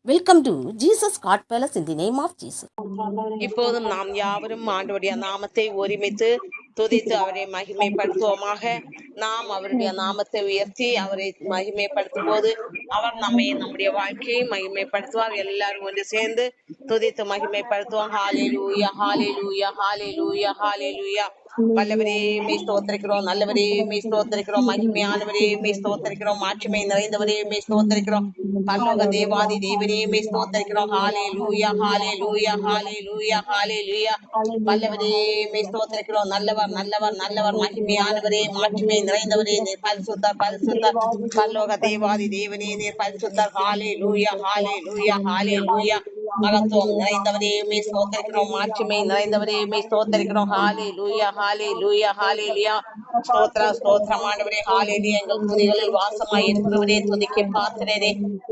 Welcome to Jesus God Palace in the name of Jesus. இப்போதும் நாம் யாவரும் ஆண்டவருடைய நாமத்தை ஒருமித்து துதித்து அவரை மகிமைப்படுத்துவோமாக. நாம் அவருடைய நாமத்தை உயர்த்தி அவரை மகிமைப்படுத்தும் போது அவர் நம்முடைய வாழ்க்கையை மகிமைப்படுத்துவார். எல்லாரும் ஒன்று சேர்ந்து துதித்து மகிமைப்படுத்துவோம். ஹalleluya hallelujah hallelujah hallelujah. வல்லவரே மே ஸ்தோத்திரிக்கிறோம், நல்லவரே மே ஸ்தோத்திரிக்கிறோம், மகிமையானவரே மே ஸ்தோத்திரிக்கிறோம், மாட்சிமை நிறைந்தவரே மே ஸ்தோத்திரிக்கிறோம், பரலோக தேவாதி தேவனே மே ஸ்தோத்திரிக்கிறோம். ஹalleluya hallelujah hallelujah hallelujah. வல்லவரே மே ஸ்தோத்திரிக்கிறோம், நல்லவர் நல்லவர் நல்லவர், மகிமையானவரே மாட்சிமை நிறைந்தவரே நீர் பரிசுத்தர் பரிசுத்தர், பரலோக தேவாதி தேவனே நீர் பரிசுத்தர். ஹalleluya hallelujah hallelujah. மகத்துவம் நிறைந்தவரே மே ஸ்தோத்திரிக்கிறோம், மாட்சிமை நிறைந்தவரே மே ஸ்தோத்திரிக்கிறோம். ஹalleluya hallelujah hallelujah. ஸ்தோத்திர ஸ்தோத்திரமானவரே, ஹalleluya. எங்கள் துதிகளில் வாசமாய் இருக்கிறவரே, துதிக்கு பாத்திரரே,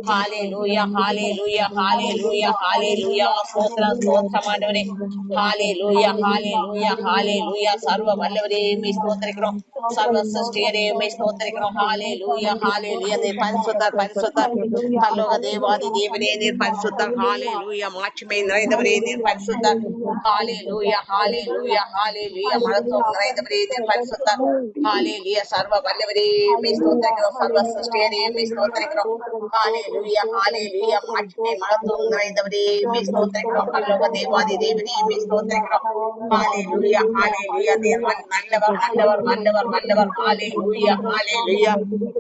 ஹalleluya hallelujah hallelujah hallelujah. ஸ்தோத்திர ஸ்தோத்திரமானவரே, ஹalleluya hallelujah hallelujah. சர்வ வல்லவரே மே ஸ்தோத்திரிக்கிறோம், சர்வ சிருஷ்டியரே மே ஸ்தோத்திரிக்கிறோம். ஹalleluya hallelujah. நீர் பரிசுத்தர் பரிசுத்தர், பரலோக தேவாதி தேவனே நீர் பரிசுத்தர். ஹalleluya மாட்சிமை நிறைந்தவரே நீர் பரிசுத்தர். ஹalleluya hallelujah hallelujah. மகத்துவம் நிறைந்தவரே நீர் பரிசுத்தர். ஹalleluya சர்வ வல்லவரே மே ஸ்தோத்திரிக்கிறோம், சர்வ சிருஷ்டியரே மே ஸ்தோத்திரிக்கிறோம். ஹalleluya hallelujah. மாட்சிமை மகத்துவம் நிறைந்தவரே மே ஸ்தோத்திரிக்கிறோம், பரலோக தேவாதி தேவனே மே ஸ்தோத்திரிக்கிறோம். ஹalleluya hallelujah. நீர் நல்லவர் நல்லவர் நல்லவர் நல்லவர். ஹalleluya hallelujah.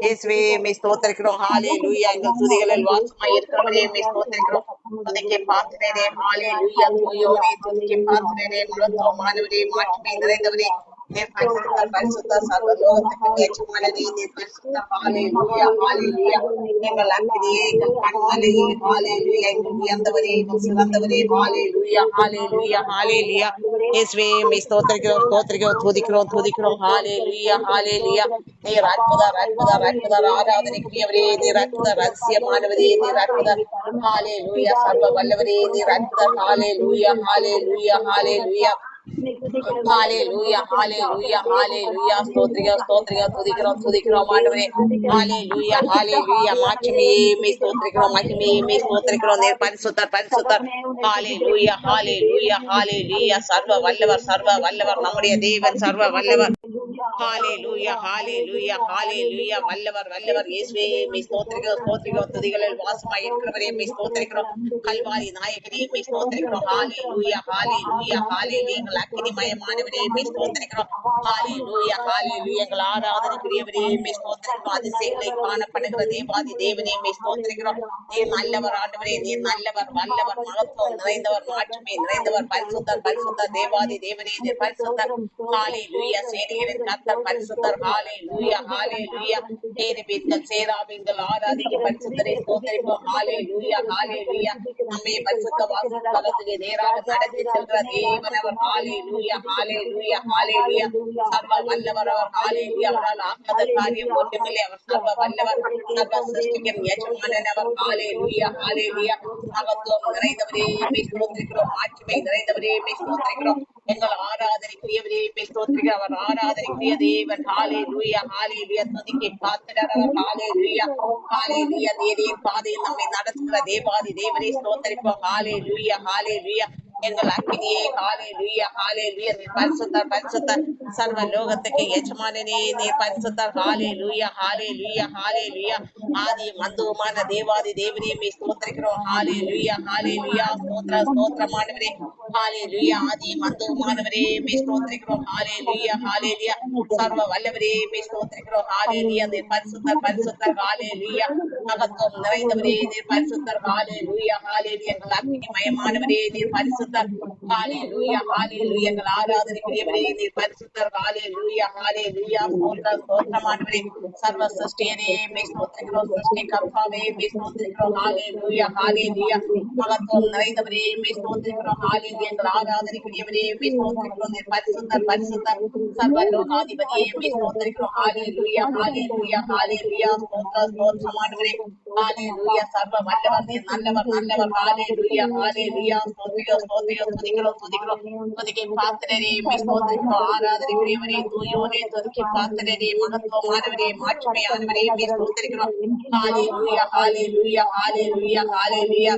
இயேசுவே மே ஸ்தோத்திரிக்கிறோம். ஹalleluya. எங்கள் துதிகளில் வாசமாய் இருக்கிறவரே மே ஸ்தோத்திரிக்கிறோம், துதிக்கு பாத்திரரே. ஹalleluya தூயோனே துதிக்கு பாத்திரரே, மகத்துவமானவரே மாட்சிமை நிறைந்தவரே நீர் பரிசுத்தர் பரிசுத்தர், சர்வ லோகத்துக்கு எஜமானனே நீர் பரிசுத்தர். ஹalleluya hallelujah. எங்கள் அக்கினியே எங்கள் கண்மலையே, ஹalleluya. எங்கள் உயர்ந்தவரே எங்கள் சிறந்தவரே, ஹalleluya hallelujah hallelujah. இயேசுவே மே ஸ்தோத்திரிக்கிறோம் ஸ்தோத்திரிக்கிறோம், துதிக்கிறோம் துதிக்கிறோம். ஹalleluya hallelujah. நீர் அற்புதர் அற்புதர் அற்புதர், ஆராதனைக்குரியவரே நீர் அற்புதர், அதிசயமானவரே நீர் அற்புதர். ஹalleluya சர்வ வல்லவரே நீர் அற்புதர். ஹalleluya hallelujah hallelujah hallelujah hallelujah hallelujah. ஸ்தோத்திரிக்கிறோம் ஸ்தோத்திரிக்கிறோம், துதிக்கிறோம் துதிக்கிறோம் ஆண்டவரே. hallelujah hallelujah. மாட்சிமையே மே ஸ்தோத்திரிக்கிறோம், மகிமையே மே ஸ்தோத்திரிக்கிறோம், நீர் பரிசுத்தர் பரிசுத்தர். hallelujah hallelujah hallelujah. சர்வ வல்லவர் சர்வ வல்லவர், நம்முடைய தேவன் சர்வ வல்லவர். ஹalleluya hallelujah hallelujah. வல்லவர் வல்லவர் இயேசுவே மே ஸ்தோத்திரிக்கிறோம் ஸ்தோத்திரிக்கிறோம், துதிகளில் வாசமாய் இருக்கிறவரே மே ஸ்தோத்திரிக்கிறோம், கல்வாரி நாயகனே மே ஸ்தோத்திரிக்கிறோம். hallelujah hallelujah hallelujah. எங்கள் அக்கினிமயமானவரே மே ஸ்தோத்திரிக்கிறோம். hallelujah hallelujah. எங்கள் ஆராதனைக்குரியவரே மே ஸ்தோத்திரிக்கிறோம், அதிசயங்களை காணப்படுகிற தேவாதி தேவனே மே ஸ்தோத்திரிக்கிறோம். நீர் நல்லவர் ஆண்டவரே, நீர் நல்லவர் வல்லவர், மகத்துவம் நிறைந்தவர், மாட்சிமை நிறைந்தவர், பரிசுத்தர் பரிசுத்தர், தேவாதி தேவனே நீர் பரிசுத்தர். hallelujah. சேனைகளின் கர்த்தர் பரிசுத்தர். hallelujah hallelujah. கேருபீன்கள் சேராபீன்கள் ஆராதிக்க பரிசுத்தரை ஸ்தோத்திரிப்போம். hallelujah hallelujah. நம்மை பரிசுத்த வாசஸ்தலத்துக்கு நேராக நடத்தி செல்கிற தேவனவர். hallelujah hallelujah hallelujah. சர்வ வல்லவர் அவர். hallelujah. அவரால் ஆகாத காரியம் ஒன்றுமில்லை. அவர் சர்வ வல்லவர், சர்வ சிருஷ்டிக்கும் எஜமானவர். hallelujah hallelujah. மகத்துவம் நிறைந்தவரே மே ஸ்தோத்திரிக்கிறோம், மாட்சிமை நிறைந்தவரே மே ஸ்தோத்திரிக்கிறோம், எங்கள் ஆராதனைக்குரியவரே மே ஸ்தோத்திரிக்கிறோம். அவர் ஆராதனைக்குரிய தேவன். hallelujah hallelujah. துதிக்கு பாத்திரர் அவர். hallelujah hallelujah. நீரின் பாதையில் நம்மை நடத்துகிற தேவாதி தேவனை ஸ்தோத்திரிப்போம். hallelujah hallelujah. எங்கள் அக்கினியே hallelujah hallelujah. நீர் பரிசுத்தர் பரிசுத்தர், சர்வ லோகத்துக்கு எஜமானனே நீர் பரிசுத்தர். hallelujah hallelujah hallelujah. ஆதி மந்துவமான தேவாதி தேவனே மே ஸ்தோத்திரிக்கிறோம். hallelujah hallelujah. ஸ்தோத்திர ஸ்தோத்திரமானவரே, hallelujah. ஆதி மந்துவமானவரே மே ஸ்தோத்திரிக்கிறோம். hallelujah hallelujah. சர்வ வல்லவரே மே ஸ்தோத்திரிக்கிறோம். hallelujah. நீர் பரிசுத்தர் பரிசுத்தர். hallelujah. மகத்துவம் நிறைந்தவரே நீர் பரிசுத்தர். hallelujah hallelujah. எங்கள் அக்கினிமயமானவரே நீர் பரிசுத்தர். hallelujah hallelujah. எங்கள் ஆராதனைக்குரியவரே நீர் பரிசுத்தர். hallelujah hallelujah. ஸ்தோத்திர ஸ்தோத்திரமானவரே, சர்வ சிருஷ்டியரே மே ஸ்தோத்திரிக்கிறோம், சிருஷ்டி கர்த்தாவே மே ஸ்தோத்திரிக்கிறோம். hallelujah hallelujah. மகத்துவம் நிறைந்தவரே மே ஸ்தோத்திரிக்கிறோம். hallelujah. எங்கள் ஆராதனைக்குரியவரே மே ஸ்தோத்திரிக்கிறோம், நீர் பரிசுத்தர் பரிசுத்தர், சர்வ லோகாதிபதியே மே ஸ்தோத்திரிக்கிறோம். hallelujah hallelujah hallelujah. ஸ்தோத்திர ஸ்தோத்திரமானவரே, hallelujah. சர்வ வல்லவர் நீர் நல்லவர் நல்லவர். hallelujah hallelujah. ஸ்தோத்திரிக்கிறோம் ஸ்தோத்திரிக்கிறோம் துதிக்கிறோம் துதிக்கிறோம் துதிக்கை பாத்திரரே மே ஸ்தோத்திரிக்கிறோம் ஆராதனைக்குரியவரே தூயோனே துதிக்கை பாத்திரரே மகத்துவமானவரே மாட்சிமையானவரே மே ஸ்தோத்திரிக்கிறோம் ஹalleluya hallelujah hallelujah hallelujah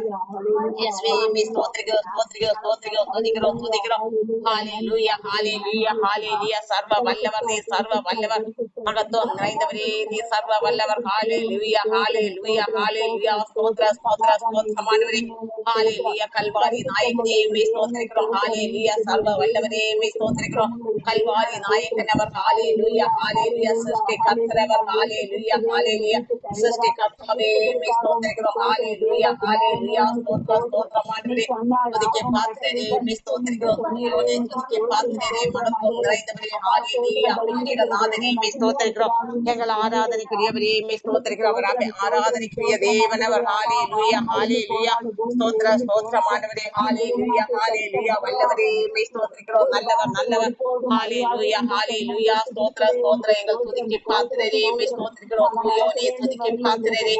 இயேசுவே மே ஸ்தோத்திரிக்கிறோம் ஸ்தோத்திரிக்கிறோம் ஸ்தோத்திரிக்கிறோம் துதிக்கிறோம் துதிக்கிறோம் ஹalleluya hallelujah hallelujah சர்வ வல்லவர் நீர் சர்வ வல்லவர் மகத்துவம் நிறைந்தவரே நீர் சர்வ வல்லவர் ஹalleluya hallelujah hallelujah ஸ்தோத்திர ஸ்தோத்திர ஸ்தோத்திரமானவரே ஹalleluya கல்வாரி நாயகனே மே ஸ்தோத்திரிக்கிறோம் ஹalleluya சர்வ வல்லவரே மே ஸ்தோத்திரிக்கிறோம் கல்வாரி நாயகனவர் ஹalleluya hallelujah சிருஷ்டி கர்த்தரவர் ஹalleluya hallelujah சிருஷ்டி கர்த்தாவே மே ஸ்தோத்திரிக்கிறோம் ஹalleluya hallelujah ஸ்தோத்திர ஸ்தோத்திரமானவரே துதிக்கை பாத்திரரே மே ஸ்தோத்திரிக்கிறோம் துதியோனே துதிக்கை பாத்திரரே மகத்துவம் நிறைந்தவரே ஹalleluya அபிஷேக நாதனே மே ஸ்தோத்திரிக்கிறோம் எங்கள் ஆராதனைக்குரியவரே மே ஸ்தோத்திரிக்கிறோம் அவர் ஆராதனைக்குரிய தேவனவர் ஹalleluya hallelujah ஸ்தோத்திர ஸ்தோத்திரமானவரே ஹalleluya hallelujah வல்லவரே மே ஸ்தோத்திரிக்கிறோம் நல்லவர் நல்லவர் ஹalleluya hallelujah ஸ்தோத்திர ஸ்தோத்திர எங்கள் துதிக்கை பாத்திரரே மே ஸ்தோத்திரிக்கிறோம் தூயோனே துதிக்கை பாத்திரரே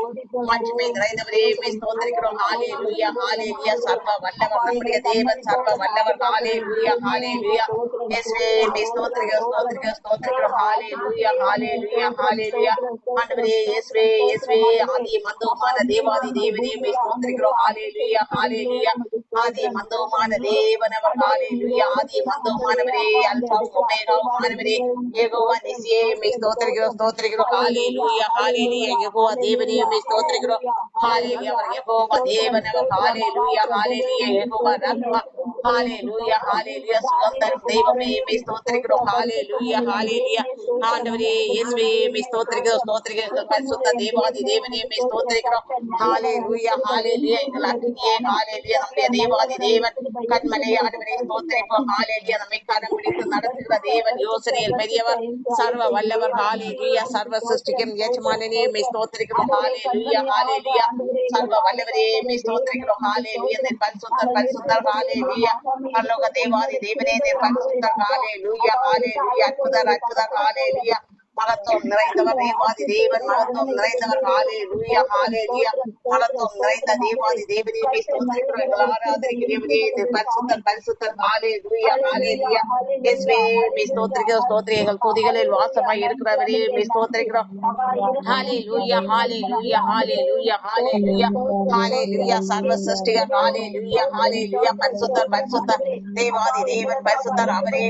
மாட்சிமை நிறைந்தவரே மே ஸ்தோத்திரிக்கிறோம் ஹalleluya hallelujah சர்வ வல்லவர் நம்முடைய தேவன் சர்வ வல்லவர் ஹalleluya hallelujah இயேசுவே மே ஸ்தோத்திரிக்கிறோம் ஸ்தோத்திரிக்கிறோம் ஸ்தோத்திரிக்கிறோம் ஹalleluya hallelujah hallelujah ஆண்டவரே இயேசுவே இயேசுவே ஆதி மந்தோமான தேவாதி தேவனே மே ஸ்தோத்திரிக்கிறோம் ஹalleluya hallelujah ஆதி மந்தோமான தேவனவர் ஹalleluya ஆதி மந்தோமானவரே அல்பாவும் ஒமேகாவும் ஆனவரே யெகோவா நிசியே மே ஸ்தோத்திரிக்கிறோம் ஸ்தோத்திரிக்கிறோம் ஹalleluya hallelujah யெகோவா தேவனே மே ஸ்தோத்திரிக்கிறோம் ஹalleluya அவர் யெகோவா தேவனவர் ஹalleluya hallelujah யெகோவா ரப்பா ஹalleluya hallelujah சுதந்தரம் தெய்வமே மே ஸ்தோத்திரிக்கிறோம் ஹalleluya hallelujah ஆண்டவரே இயேசுவே மே ஸ்தோத்திரிக்கிறோம் ஸ்தோத்திரிக்கிறோம் எங்கள் பரிசுத்த தேவாதி தேவனே மே ஸ்தோத்திரிக்கிறோம் ஹalleluya hallelujah எங்கள் அக்கினியே ஹalleluya நம்முடைய தேவாதி தேவன் கண்மலை ஆண்டவரே ஸ்தோத்திரிப்போம் ஹalleluya நம்மை கரம் பிடித்து நடத்துகிற தேவன் யோசனையில் பெரியவர் சர்வ வல்லவர் ஹalleluya சர்வ சிருஷ்டிக்கும் எஜமானனே மே ஸ்தோத்திரிக்கிறோம் ஹalleluya hallelujah சர்வ வல்லவரே மே ஸ்தோத்திரிக்கிறோம் ஹalleluya நீர் பரிசுத்தர் பரிசுத்தர் ஹalleluya பரலோக தேவாதி தேவனே நீர் பரிசுத்தர் ஹalleluya hallelujah அற்புதர் அற்புதர் ஹalleluya மகத்துவம் நிறைந்தவர் தேவாதி தேவன் மகத்துவம் நிறைந்தவர் ஹalleluya hallelujah மகத்துவம் நிறைந்த தேவாதி தேவனே மே ஸ்தோத்திரிக்கிறோம் எங்கள் ஆராதனைக்குரியவரே நீர் பரிசுத்தர் பரிசுத்தர் ஹalleluya hallelujah இயேசுவே மே ஸ்தோத்திரிக்கிறோம் ஸ்தோத்திரம் எங்கள் துதிகளில் வாசமாய் இருக்கிறவரே மே ஸ்தோத்திரிக்கிறோம் hallelujah hallelujah hallelujah hallelujah hallelujah சர்வ சிருஷ்டிகர் hallelujah hallelujah பரிசுத்தர் பரிசுத்தர் தேவாதி தேவன் பரிசுத்தர் அவரே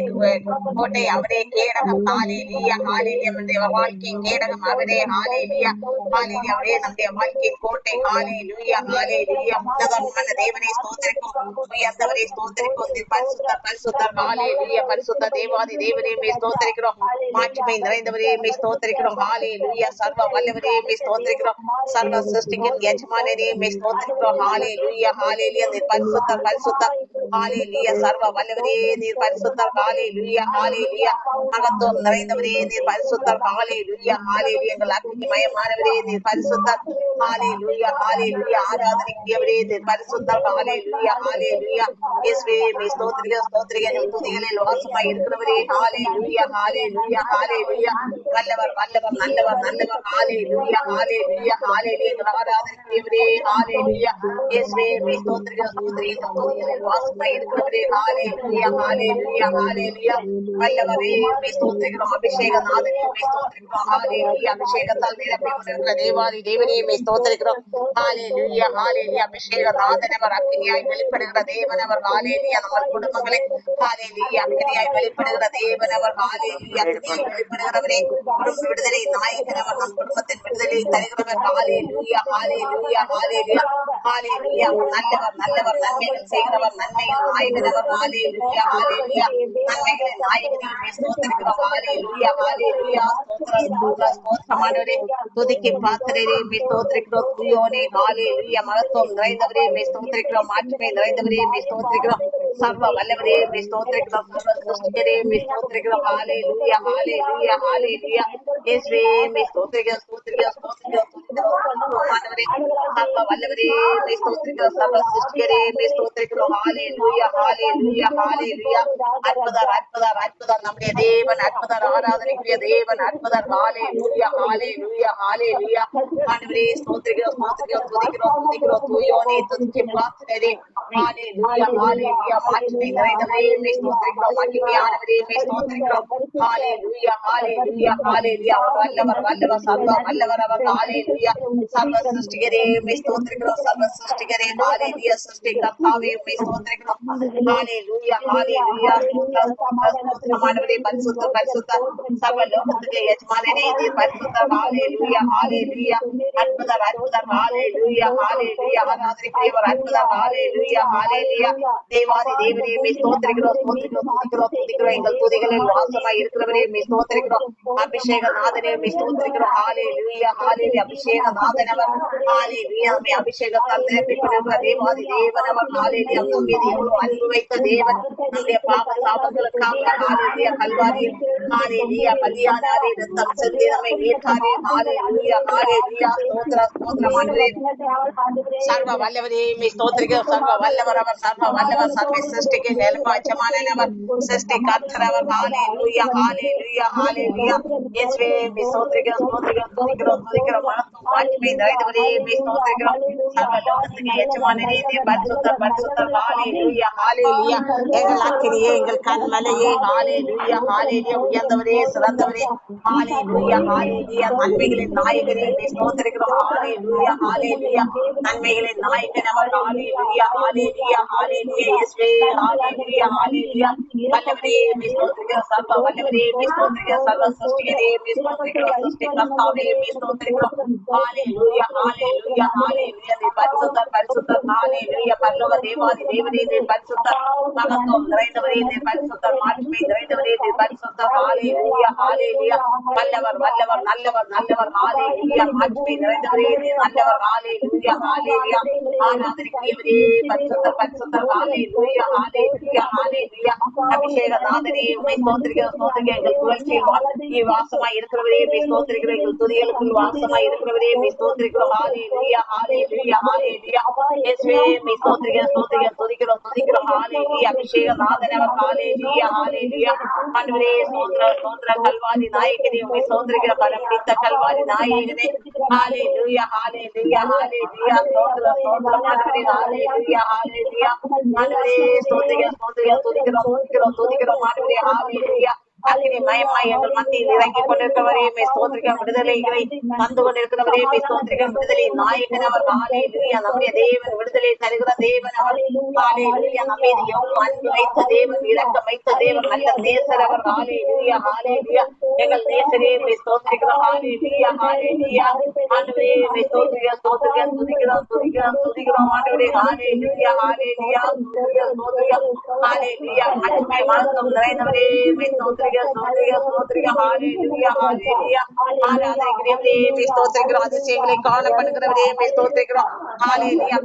கோட்டை அவரே கேடகம் hallelujah hallelujah நம்முடைய வாழ்க்கையின் கேடகம் அவரே hallelujah hallelujah அவரே நம்முடைய வாழ்க்கையின் கோட்டை hallelujah hallelujah உன்னதமான தேவனை ஸ்தோத்திரிக்கும் உயர்ந்தவரை ஸ்தோத்திரிக்கும் பரிசுத்தர் பரிசுத்தர் hallelujah பரிசுத்த தேவாதி தேவனே மே ஸ்தோத்திரிக்கிறோம் மாட்சிமை நிறைந்தவரே மே ஸ்தோத்திரிக்கிறோம் hallelujah சர்வ வல்லவரே மே ஸ்தோத்திரிக்கிறோம் சர்வ சிருஷ்டிக்கும் எஜமானனே மே ஸ்தோத்திரிக்கிறோம் hallelujah hallelujah நீர் பரிசுத்தர் பரிசுத்தர் hallelujah சர்வ வல்லவரே நீர் பரிசுத்தர் hallelujah hallelujah மகத்துவம் நிறைந்தவரே நீர் பரிசுத்தர் hallelujah hallelujah எங்கள் அக்னிமயமானவரே நீர் பரிசுத்தர் hallelujah hallelujah ஆராதனைக்குரியவரே நீர் பரிசுத்தர் hallelujah hallelujah இயேசுவே மே ஸ்தோத்திரிக்கிறோம் ஸ்தோத்திரிக்கிறோம் எங்கள் துதிகளில் வாசமாய் இருக்கிறவரே hallelujah hallelujah hallelujah வல்லவர் வல்லவர் நல்லவர் நல்லவர் hallelujah hallelujah hallelujah எங்கள் ஆராதனைக்குரியவரே hallelujah இயேசுவே மே ஸ்தோத்திரிக்கிறோம் ஸ்தோத்திரிக்கிறோம் துதிகளில் வாசமாய் இருக்கிறவரே hallelujah hallelujah hallelujah வல்லவரே மே ஸ்தோத்திரிக்கிறோம் அபிஷேக நாதனே மே ஸ்தோத்திரிக்கிறோம் hallelujah அபிஷேகத்தால் நிரப்பி கொண்டிருக்கிற தேவாதி தேவனே மே ஸ்தோத்திரிக்கிறோம் hallelujah hallelujah அபிஷேக நாதனவர் அக்கினியாய் வெளிப்படுகிற தேவனவர் hallelujah நம்ம குடும்பங்களை hallelujah அக்கினியாய் வெளிப்படுகிற தேவனவர் hallelujah அக்கினியாய் வெளிப்படுகிறவரே குடும்ப விடுதலை நாயகனவர் நம் குடும்பத்தின் விடுதலை தருகிறவர் hallelujah hallelujah hallelujah hallelujah நல்லவர் நல்லவர் நன்மைகள் செய்கிறவர் நன்மைகள் நாயகனவர் hallelujah hallelujah நன்மைகளின் நாயகனே மே ஸ்தோத்திரிக்கிறோம் hallelujah hallelujah ஸ்தோத்திர ஸ்தோத்திர ஸ்தோத்திரமானவரே துதிக்கு பாத்திரரே மே ஸ்தோத்திரிக்கிறோம் தூயோனே hallelujah மகத்துவம் நிறைந்தவரே மே ஸ்தோத்திரிக்கிறோம் மாட்சிமை நிறைந்தவரே மே ஸ்தோத்திரிக்கிறோம் சர்வ வல்லவரே மே ஸ்தோத்திரிக்கிறோம் சர்வ சிருஷ்டிகரே மே ஸ்தோத்திரிக்கிறோம் hallelujah hallelujah hallelujah இயேசுவே மே ஸ்தோத்திரிக்கிறோம் ஸ்தோத்திரிக்கிறோம் ஸ்தோத்திரிக்கிறோம் ஸ்தோத்திரிக்கிறோம் ஸ்தோத்திரிக்கிறோம் ஆண்டவரே சர்வ வல்லவரே மே ஸ்தோத்திரிக்கிறோம் சர்வ சிருஷ்டிகரே மே ஸ்தோத்திரிக்கிறோம் ஹalleluya ஹalleluya ஹalleluya அற்புதர் அற்புதர் அற்புதர் நம்முடைய தேவன் அற்புதர் ஆராதனைக்குரிய தேவன் அற்புதர் ஹalleluya ஹalleluya ஹalleluya ஆண்டவரே ஸ்தோத்திரிக்கிறோம் ஸ்தோத்திரிக்கிறோம் துதிக்கிறோம் துதிக்கிறோம் தூயோனே துதிக்கு பாத்திரரே ஹalleluya ஹalleluya மாட்சிமை நிறைந்தவரே மே ஸ்தோத்திரிக்கிறோம் மகிமையானவரே மே ஸ்தோத்திரிக்கிறோம் ஹalleluya ஹalleluya ஹalleluya வல்லவர் வல்லவர் சர்வ வல்லவர் அவர் ஹalleluya சர்வ சிருஷ்டிகரே மே ஸ்தோத்திரிக்கிறோம் சர்வ சிருஷ்டிகரே ஹalleluya சிருஷ்டி கர்த்தாவே மே ஸ்தோத்திரிக்கிறோம் ஹalleluya ஹalleluya ஸ்தோத்திரம் ஸ்தோத்திரம் ஸ்தோத்திரமானவரே பரிசுத்த பரிசுத்த சர்வ லோகத்துக்கு எஜமானனே நீர் பரிசுத்தர் ஹalleluya ஹalleluya அற்புதர் அற்புதர் ஹalleluya ஹalleluya ஆராதனைக்குரியவர் அற்புதர் ஹalleluya ஹalleluya தேவாதி தேவனே மே ஸ்தோத்திரிக்கிறோம் ஸ்தோத்திரிக்கிறோம் துதிக்கிறோம் துதிக்கிறோம் எங்கள் துதிகளில் வாசமாய் இருக்கிறவரே மே ஸ்தோத்திரிக்கிறோம் அபிஷேக நாதனே மே ஸ்தோத்திரிக்கிறோம் ஹalleluya ஹalleluya அபிஷேக நாதனவர் ஹalleluya நம்மை அபிஷேகத்தால் நிரப்பிக் கொண்டிருக்கிற தேவாதி தேவனவர் ஹalleluya நம் மீது எவ்வளவு அன்பு வைத்த தேவன் நம்முடைய பாவ சாபங்களுக்காக ஹalleluya கல்வாரியில் ஹalleluya பலியானாரே ரத்தம் சிந்தி நம்மை மீட்டாரே ஹalleluya ஹalleluya ஸ்தோத்திரம் ஸ்தோத்திரமானவரே சர்வ வல்லவரே மே ஸ்தோத்திரிக்கிறோம் சர்வ வல்லவர் அவர் சர்வ வல்லவர் சர்வ சிருஷ்டிக்கு நிலப்பாச்சமானவர் சிருஷ்டி கர்த்தரவர் ஹalleluya ஹalleluya ஹalleluya இயேசுவே மே ஸ்தோத்திரிக்கிறோம் ஸ்தோத்திரிக்கிறோம் துதிக்கிறோம் துதிக்கிறோம் மனதும் மாட்சிமை நிறைந்தவரே மே ஸ்தோத்திரிக்கிறோம் சர்வ லோகத்துக்கு எஜமானனே நீர் பரிசுத்தர் பரிசுத்தர் ஹalleluya ஹalleluya எங்கள் அக்கினியே எங்கள் கண்மலையே ஹalleluya ஹalleluya உயர்ந்தவரே சிறந்தவரே ஹalleluya ஹalleluya நன்மைகளின் நாயகரே மே ஸ்தோத்திரிக்கிறோம் ஹalleluya ஹalleluya நன்மைகளின் நாயகன் அவர் ஹalleluya ஹalleluya ஹalleluya இயேசுவே ஹalleluya ஹalleluya வல்லவரே மே ஸ்தோத்திரிக்கிறோம் சர்வ வல்லவரே மே ஸ்தோத்திரிக்கிறோம் சர்வ சிருஷ்டிகரே மே ஸ்தோத்திரிக்கிறோம் சிருஷ்டி கர்த்தாவே மே ஸ்தோத்திரிக்கிறோம் ஹalleluya ஹalleluya ஹalleluya நீ பரிசுத்தர் பரிசுத்தர் ஹalleluya பரலோக தேவாதி தேவனே நீ பரிசுத்தர் மகத்துவம் நிறைந்தவரே நீ பரிசுத்தர் மாட்சிமை நிறைந்தவரே நீ பரிசுத்தர் ஹalleluya ஹalleluya வல்லவர் வல்லவர் நல்லவர் நல்லவர் ஹalleluya மாட்சிமை நிறைந்தவரே நீ நல்லவர் ஹalleluya ஹalleluya ஆராதனைக்குரியவரே பரிசுத்தர் பரிசுத்தர் ஹalleluya ஹalleluya ஹalleluya அபிஷேக நாதனே உம்மை ஸ்தோத்திரிக்கிறோம் ஸ்தோத்திரிக்கிறோம் எங்கள் புகழ்ச்சியில் வாசமாய் இருக்கிறவரே மே ஸ்தோத்திரிக்கிறோம் எங்கள் துதிகளுக்குள் வாசமாய் இருக்கிறவரே மே ஸ்தோத்திரிக்கிறோம் ஹalleluya ஹalleluya ஹalleluya இயேசுவே மே ஸ்தோத்திரிக்கிறோம் ஸ்தோத்திரிக்கிறோம் துதிக்கிறோம் துதிக்கிறோம் ஹalleluya அபிஷேக நாதனவர் ஹalleluya ஹalleluya ஆண்டவரே ஸ்தோத்திரம் ஸ்தோத்திரம் கல்வாரி நாயகனே உம்மை ஸ்தோத்திரிக்கிறோம் பரம்பிடித்த கல்வாரி நாயகனே ஹalleluya ஹalleluya ஹalleluya ஸ்தோத்திரம் ஸ்தோத்திரம் ஆண்டவரே ஹalleluya ஹalleluya ஆண்டவரே ஸ்தோத்திரிக்கிறோம் ஸ்தோத்திரிக்கிறோம் துதிக்கிறோம் துதிக்கிறோம் துதிக்கிறோம் ஆண்டவரே ஹalleluya அக்கினி மயமாய் எங்கள் மத்தியில் இறங்கிக் கொண்டிருக்கிறவரே மே ஸ்தோத்திரிக்கிறோம் விடுதலைகளை தந்து கொண்டிருக்கிறவரே மே ஸ்தோத்திரிக்கிறோம் விடுதலை நாயகன் அவர் ஹalleluya நம்முடைய தேவன் விடுதலை தருகிற தேவன் அவர் ஹalleluya நம்ம மீது எவ்வளவு அன்பு வைத்த தேவன் இரக்கம் வைத்த தேவன் நல்ல நேசர் அவர் ஹalleluya ஹalleluya எங்கள் நேசரே மே ஸ்தோத்திரிக்கிறோம் ஹalleluya ஹalleluya ஆண்டவரே மே ஸ்தோத்திரிக்கிறோம் ஸ்தோத்திரிக்கிறோம் துதிக்கிறோம் துதிக்கிறோம் துதிக்கிறோம் ஆண்டவரே ஹalleluya ஹalleluya ஸ்தோத்திரிக்கிறோம் ஸ்தோத்திரிக்கிறோம் ஹalleluya மகிமை மகத்துவம் நிறைந்தவரே மே ஸ்தோத்திரிக்கிறோம் ஸ்தோத்திரிக்கிறோம் ஹalleluya ஹalleluya ஆராதனைக்குரியவரே மே ஸ்தோத்திரிக்கிறோம் அதிசயங்களை காணப்படுகிறவரே மே ஸ்தோத்திரிக்கிறோம் ஹalleluya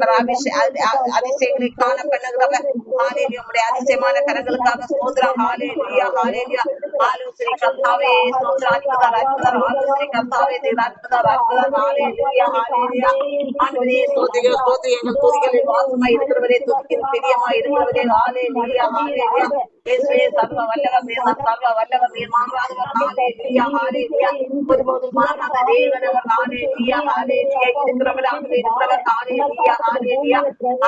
அதிசயங்களை காணப்படுகிறவர் ஹalleluya உம்முடைய அதிசயமான கரங்களுக்காக ஸ்தோத்திரம் ஹalleluya ஹalleluya ஆலோசனை கர்த்தாவே ஸ்தோத்திரம் அற்புதர் அற்புதர் ஆலோசனை கர்த்தாவே நீர் அற்புதர் அற்புதர் ஹalleluya ஹalleluya ஆண்டவரே ஸ்தோத்திரிக்கிறோம் ஸ்தோத்திரம் எங்கள் துதிகளில் வாசமாய் இருக்கிறவரே துதிக்கில் பிரியமாய் இருக்கிறவரே ஹalleluya ஹalleluya இயேசுவே சர்வ வல்லவர் நீர் சர்வ வல்லவர் நீர் மாறாதவர் ஹalleluya ஹalleluya ஒருபோதும் மாறாத தேவன் அவர் ஹalleluya ஹalleluya இருக்கிறவராகவே இருக்கிறவர் ஹalleluya ஹalleluya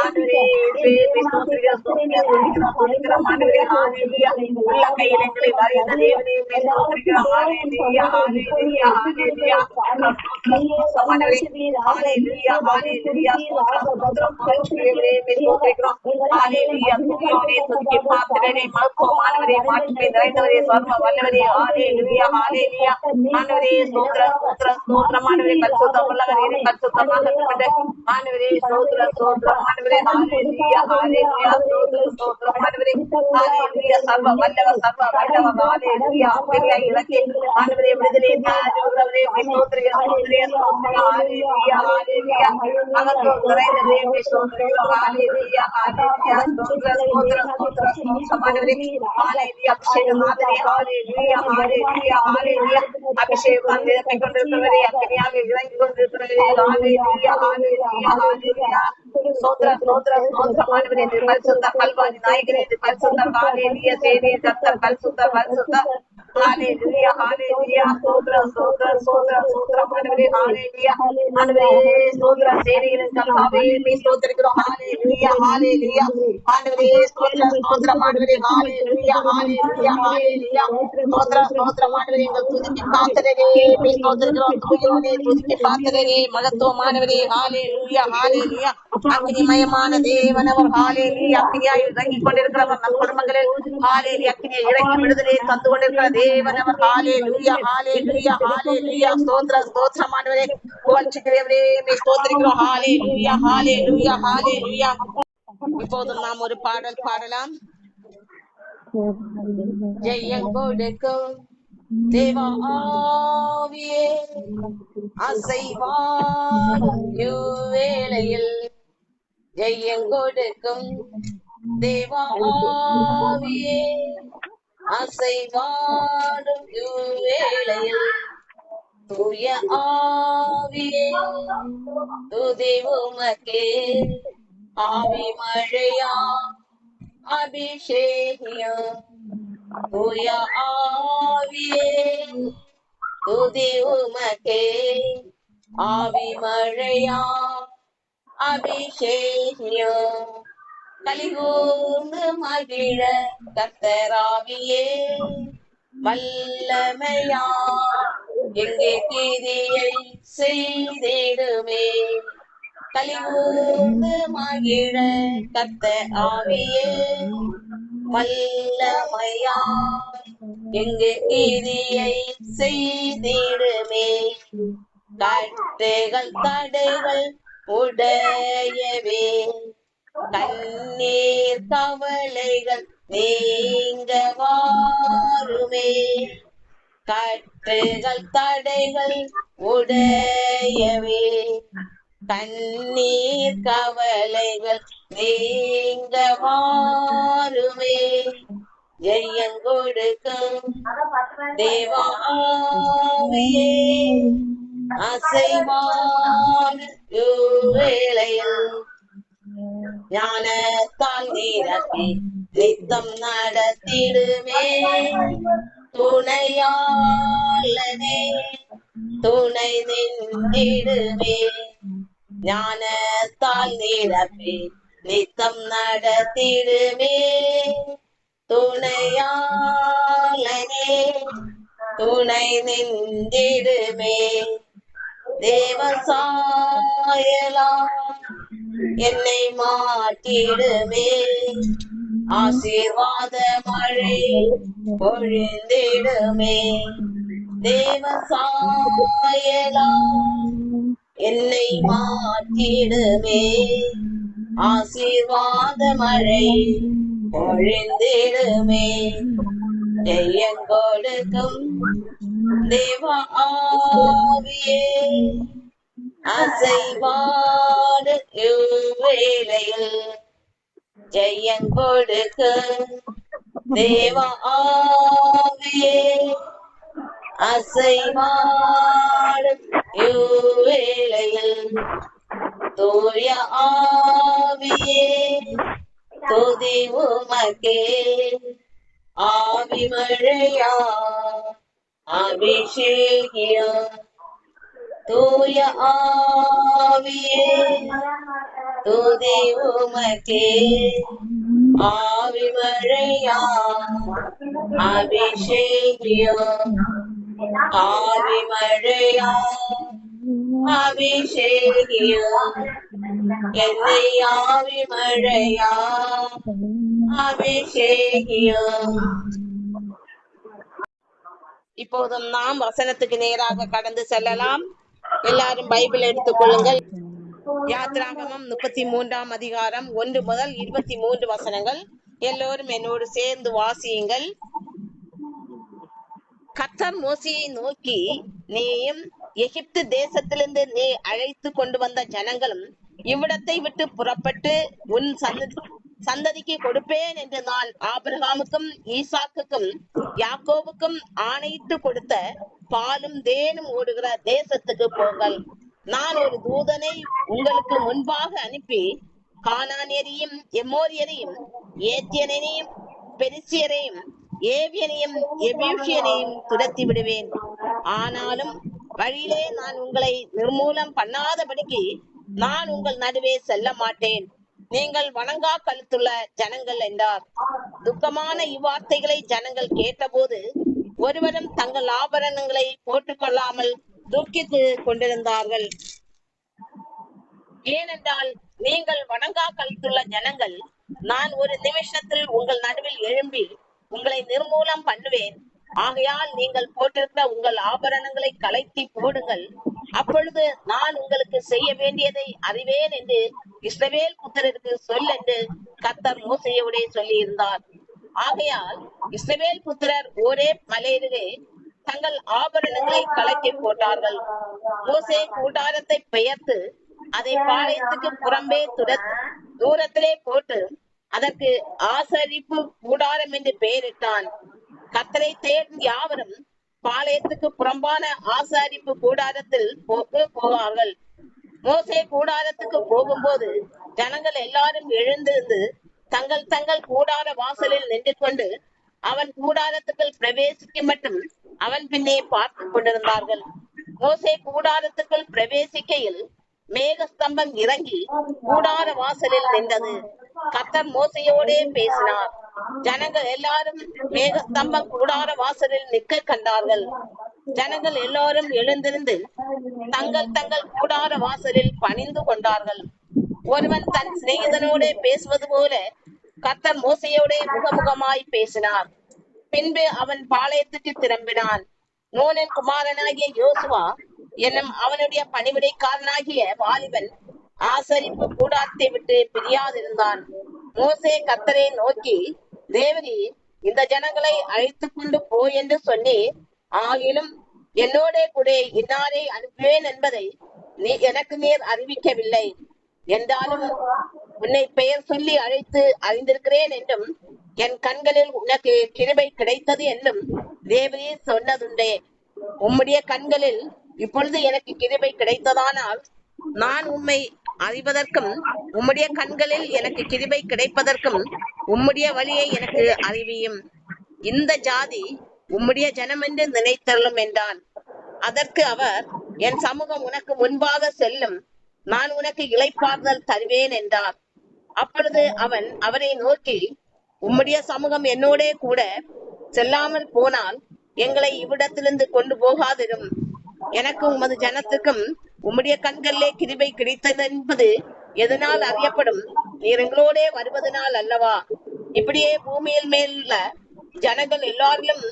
ஆண்டவரே இயேசுவே ஸ்தோத்திரிக்கிறோம் ஸ்தோத்திரிக்கிறோம் துதிக்கிறோம் துதிக்கிறோம் ஆண்டவரே ஹalleluya உள்ள கையில் எங்களை வரைந்த தேவனே மே ஸ்தோத்திரிக்கிறோம் ஹalleluya ஹalleluya ஹalleluya ஆண்டவரே ஹalleluya ஹalleluya ஸ்தோத்திரம் ஸ்தோத்திரம் புகழ்ச்சியே மே ஸ்தோத்திரிக்கிறோம் ஹalleluya துதியோனே துதிக்கு பாத்திரனே மகத்துவமானவரே மாட்சிமை நிறைந்தவரே சர்வ வல்லவரே ஹalleluya ஹalleluya ஆண்டவரே ஸ்தோத்திரம் ஸ்தோத்திரம் ஸ்தோத்திரம் ஆண்டவரே பரிசுத்தம் உள்ளவரே பரிசுத்தமாக இருக்கிற ஆண்டவரே ஸ்தோத்திரம் ஸ்தோத்திரம் ஆண்டவரே ஹalleluya ஹalleluya ஸ்தோத்திரம் ஸ்தோத்திரம் ஆண்டவரே ஹalleluya சர்வ வல்லவர் ஹalleluya ஹalleluya பெரிய இலக்கை ஆண்டவரே விடுதலை தாருகிறவரே ஸ்தோத்திரிக்கிறோம் ஸ்தோத்திரிக்கிறோம் ஸ்தோத்திரிக்கிறோம் ஹalleluya ஹalleluya மகத்துவம் நிறைந்த தேவனே ஸ்தோத்திரிக்கிறோம் ஹalleluya ஹalleluya ஸ்தோத்திரம் ஸ்தோத்திரம் ஸ்தோத்திரம் ஸ்தோத்திரம் ஆண்டவரே ஹalleluya அபிஷேகநாதரே ஹalleluya ஹalleluya ஹalleluya அபிஷேகம் நிரப்பிக் கொண்டிருக்கிறவரே அக்கினியாக இறங்கிக் கொண்டிருக்கிறவரே ஹalleluya ஹalleluya ஹalleluya ஸ்தோத்திரம் ஸ்தோத்திரம் ஸ்தோத்திரம் ஆண்டவரே பரிசுத்த கல்வாரி நாயகனே பரிசுத்த ஹalleluya சேனை கர்த்தர் பரிசுத்த பரிசுத்த ஹalleluya ஹalleluya ஸ்தோத்திரம் ஸ்தோத்திரம் ஸ்தோத்திரம் ஸ்தோத்திரம் ஆண்டவரே ஹalleluya ஆண்டவரே ஸ்தோத்திரம் சேனையின் கர்த்தாவே மே ஸ்தோத்திரிக்கிறோம் ஹalleluya ஹalleluya ஆண்டவரே ஸ்தோத்திரம் ஸ்தோத்திரம் ஆண்டவரே ஹalleluya ஹalleluya ஹalleluya ஸ்தோத்திரம் ஸ்தோத்திரம் ஆண்டவரே எங்கள் துதிக்கு பாத்திரரே மே ஸ்தோத்திரிக்கிறோம் தூயவனே துதிக்கு பாத்திரரே மகத்துவமானவரே ஹalleluya ஹalleluya அக்னிமயமான தேவனவர் ஹalleluya அக்னியாய் இறங்கிக் கொண்டிருக்கிறவர் நம் குடும்பங்களில் ஹalleluya அக்னியை இறக்கி விடுதலை தந்து கொண்டிருக்கிற தேவனவர் ஹalleluya ஹalleluya ஹalleluya ஸ்தோத்திரம் ஸ்தோத்திரம் ஆண்டவரே புகழ்ச்சிக்கிறவரே மே ஸ்தோத்திரிக்கிறோம் ஹalleluya ஹalleluya ஹalleluya இப்போதும் நாம் ஒரு பாடல் பாடலாம். ஜெயம் கொடுக்கும் தேவ ஆவியே அசைவாடும் இவ்வேளையில் ஜெயம் கொடுக்கும் தேவ ஆவியே அசைவாடும் இவ்வேளையில் தூய ஆவியே துதி உமக்கே ஆவி மழையா அபிஷேகியம் தூய ஆவியே துதி உமக்கே ஆவி மழையா அபிஷேகியம் கலிகூர்ந்து மகிழ கர்த்தராவியே வல்லமையா எங்கே கிரியை செய்திடுமே கலிகூர்ந்து மகிழ கர்த்தர் ஆவியே வல்லமையா எங்கே கிரியை செய்திடுமே கட்டுகள் தடைகள் உடையவே கண்ணீர் கவலைகள் நீங்க வாருமே கட்டுகள் தடைகள் உடையவே கண்ணீர் கவலைகள் நீங்க வாருமே ஜெயங்கொடுக்கும் தேவ ஆவியே அசைவான வேளையில் ஞானத்தால் நிரப்பி நித்தம் நடத்திடுமே துணையாளனே துணை நின்றிடுமே ஞானத்தால் நிரப்பி நித்தம் நடத்திடுமே துணையாளனே துணை நின்றிடுமே தேவசாயலா என்னை மாற்றிடுமே ஆசீர்வாத மழை பொழிந்திடுமே தேவசாயலா என்னை மாற்றிடுமே ஆசீர்வாத மழை பொழிந்திடுமே ஜெயங்கொடுக்கும் தேவ ஆவியே அசைவாடு இவ்வேளையில் ஜெயங்கொடுக்கும் தேவ ஆவியே அசைவாடு இவ்வேளையில் தூய ஆவியே துதி உமக்கே ஆவி மழையா அபிஷேகியம் தூய ஆவியே துதி உமக்கே ஆவி மழையா அபிஷேகியம் ஆவி மழையா அபிஷேகியம் என்னை ஆவி மழையா அபிஷேகியம். இப்போதும் நாம் வசனத்துக்கு நேராக கடந்து செல்லலாம். எல்லாரும் பைபிள் எடுத்துக் கொள்ளுங்கள். யாத்ராகமம் 33ஆம் அதிகாரம் 1 முதல் 23 வசனங்கள். எல்லோரும் என்னோடு சேர்ந்து வாசியுங்கள். கர்த்தர் மோசேயை நோக்கி, நீயும் எகிப்து தேசத்திலிருந்து நீ அழைத்து கொண்டு வந்த ஜனங்களும் இவ்விடத்தை விட்டு புறப்பட்டு உன் சந்ததிக்கு கொடுப்பேன் என்று நான் ஆபிரகாமுக்கும் ஈசாக்குக்கும் யாக்கோவுக்கும் ஆணையிட்டு கொடுத்த பாலும் தேனும் ஓடுகிற தேசத்துக்கு போங்கள். நான் ஒரு தூதனை உங்களுக்கு முன்பாக அனுப்பி கானானியரையும் எமோரியரையும் ஏத்தியனையும் பெரிசியரையும் ஏவியனையும் எபியூசியனையும் துரத்தி விடுவேன். ஆனாலும் வழியிலே நான் உங்களை நிர்மூலம் பண்ணாதபடிக்கு நான் உங்கள் நடுவே செல்ல மாட்டேன். நீங்கள் வணங்கா கழுத்துள்ள ஜனங்கள் என்றார். துக்கமான இவ்வார்த்தைகளை ஜனங்கள் கேட்டபோது ஒருவரும் தங்கள் ஆபரணங்களை போட்டுக்கொள்ளாமல் துக்கித்து கொண்டிருந்தார்கள். ஏனென்றால் நீங்கள் வணங்கா கழுத்துள்ள ஜனங்கள், நான் ஒரு நிமிஷத்தில் உங்கள் நடுவில் எழும்பி உங்களை நிர்மூலம் பண்ணுவேன். ஆகையால் நீங்கள் போட்டிருக்கிற உங்கள் ஆபரணங்களை கலைத்தி போடுங்கள். அப்பொழுது நான் உங்களுக்கு செய்ய வேண்டியதை அறிவேன் என்று இஸ்ரவேல் புத்திரருக்கு சொல் என்று கர்த்தர் மோசேயோடே சொல்லி இருந்தார். ஆகையால் இஸ்ரவேல் புத்திரர் ஒரே மலையிலே தங்கள் ஆபரணங்களை கலக்கி போட்டார்கள். மோசே கூடாரத்தை பெயர்த்து அதை பாளையத்துக்கு புறம்பே தூரத்திலே போட்டு அதற்கு ஆசரிப்பு கூடாரம் என்று பெயரிட்டான். கர்த்தரை தேடும் யாவரும் பாளையத்துக்கு புறம்பான ஆசாரிப்பு கூடாரத்தில் போவார்கள். மோசே கூடாரத்துக்கு போகும்போது ஜனங்கள் எல்லாரும் எழுந்திருந்து தங்கள் தங்கள் கூடார வாசலில் நின்று கொண்டு அவன் கூடாரத்துக்குள் பிரவேசிக்க மட்டும் அவன் பின்னே பார்த்து கொண்டிருந்தார்கள். மோசே கூடாரத்துக்குள் பிரவேசிக்கையில் மேகஸ்தம்பம் இறங்கி கூடார வாசலில் நின்றது. கர்த்தர் மோசையோடே பேசினார். ஜனங்கள் எல்லாரும் மேகஸ்தம்பம் கூடார வாசலில் நிற்க கண்டார்கள். ஜனங்கள் எல்லாரும் எழுந்திருந்து தங்கள் தங்கள் கூடார வாசலில் பணிந்து கொண்டார்கள். ஒருவன் தன் சிநேகிதனோட பேசுவது போல கர்த்தர் மோசையோடே முகமுகமாய் பேசினார். பின்பு அவன் பாளையத்துக்கு திரும்பினான். நூனின் குமாரனாகிய யோசுவா என்னும் அவனுடைய பணிவிடைக்காரனாகிய வாலிபன் ஆசரிப்பு கூடாரத்தை விட்டு பிரியாதிருந்தான். மோசே கர்த்தரை நோக்கி, தேவரீ, இந்த ஜனங்களை அழைத்து கொண்டு போ என்று சொல்லி, ஆகிலும் என்னோட கூட இன்னாரை அனுப்புவேன் என்பதை எனக்கு நீர் அறிவிக்கவில்லை. என்றாலும் உன்னை பெயர் சொல்லி அழைத்து அறிந்திருக்கிறேன் என்றும் என் கண்களில் உனக்கு கிருபை கிடைத்தது என்றும் தேவரீ சொன்னதுண்டே. உம்முடைய கண்களில் இப்பொழுது எனக்கு கிருபை கிடைத்ததானால் நான் உம்மை அறிவதற்கும் உம்முடைய கண்களில் எனக்கு கிருபை கிடைப்பதற்கும் உம்முடைய வழியை எனக்கு அறிவியும். இந்த ஜாதி உம்முடைய ஜனம் என்று நினைத்தருளும் என்றான். அதற்கு அவர், என் சமூகம் உனக்கு முன்பாக செல்லும், நான் உனக்கு இளைப்பாறுதல் தருவேன் என்றார். அப்பொழுது அவன் அவரை நோக்கி, உம்முடைய சமூகம் என்னோட கூட செல்லாமல் போனால் எங்களை இவ்விடத்திலிருந்து கொண்டு போகாதிரும். எனக்கு உமது ஜனத்துக்கும் உம்முடைய கண்களிலே கிருபை கிடைத்தது என்பது எதனால் அறியப்படும்? நீர் எங்களோட வருவதனால் அல்லவா? இப்படியே பூமியில் மேலுள்ள ஜனங்கள் எல்லாரிலும்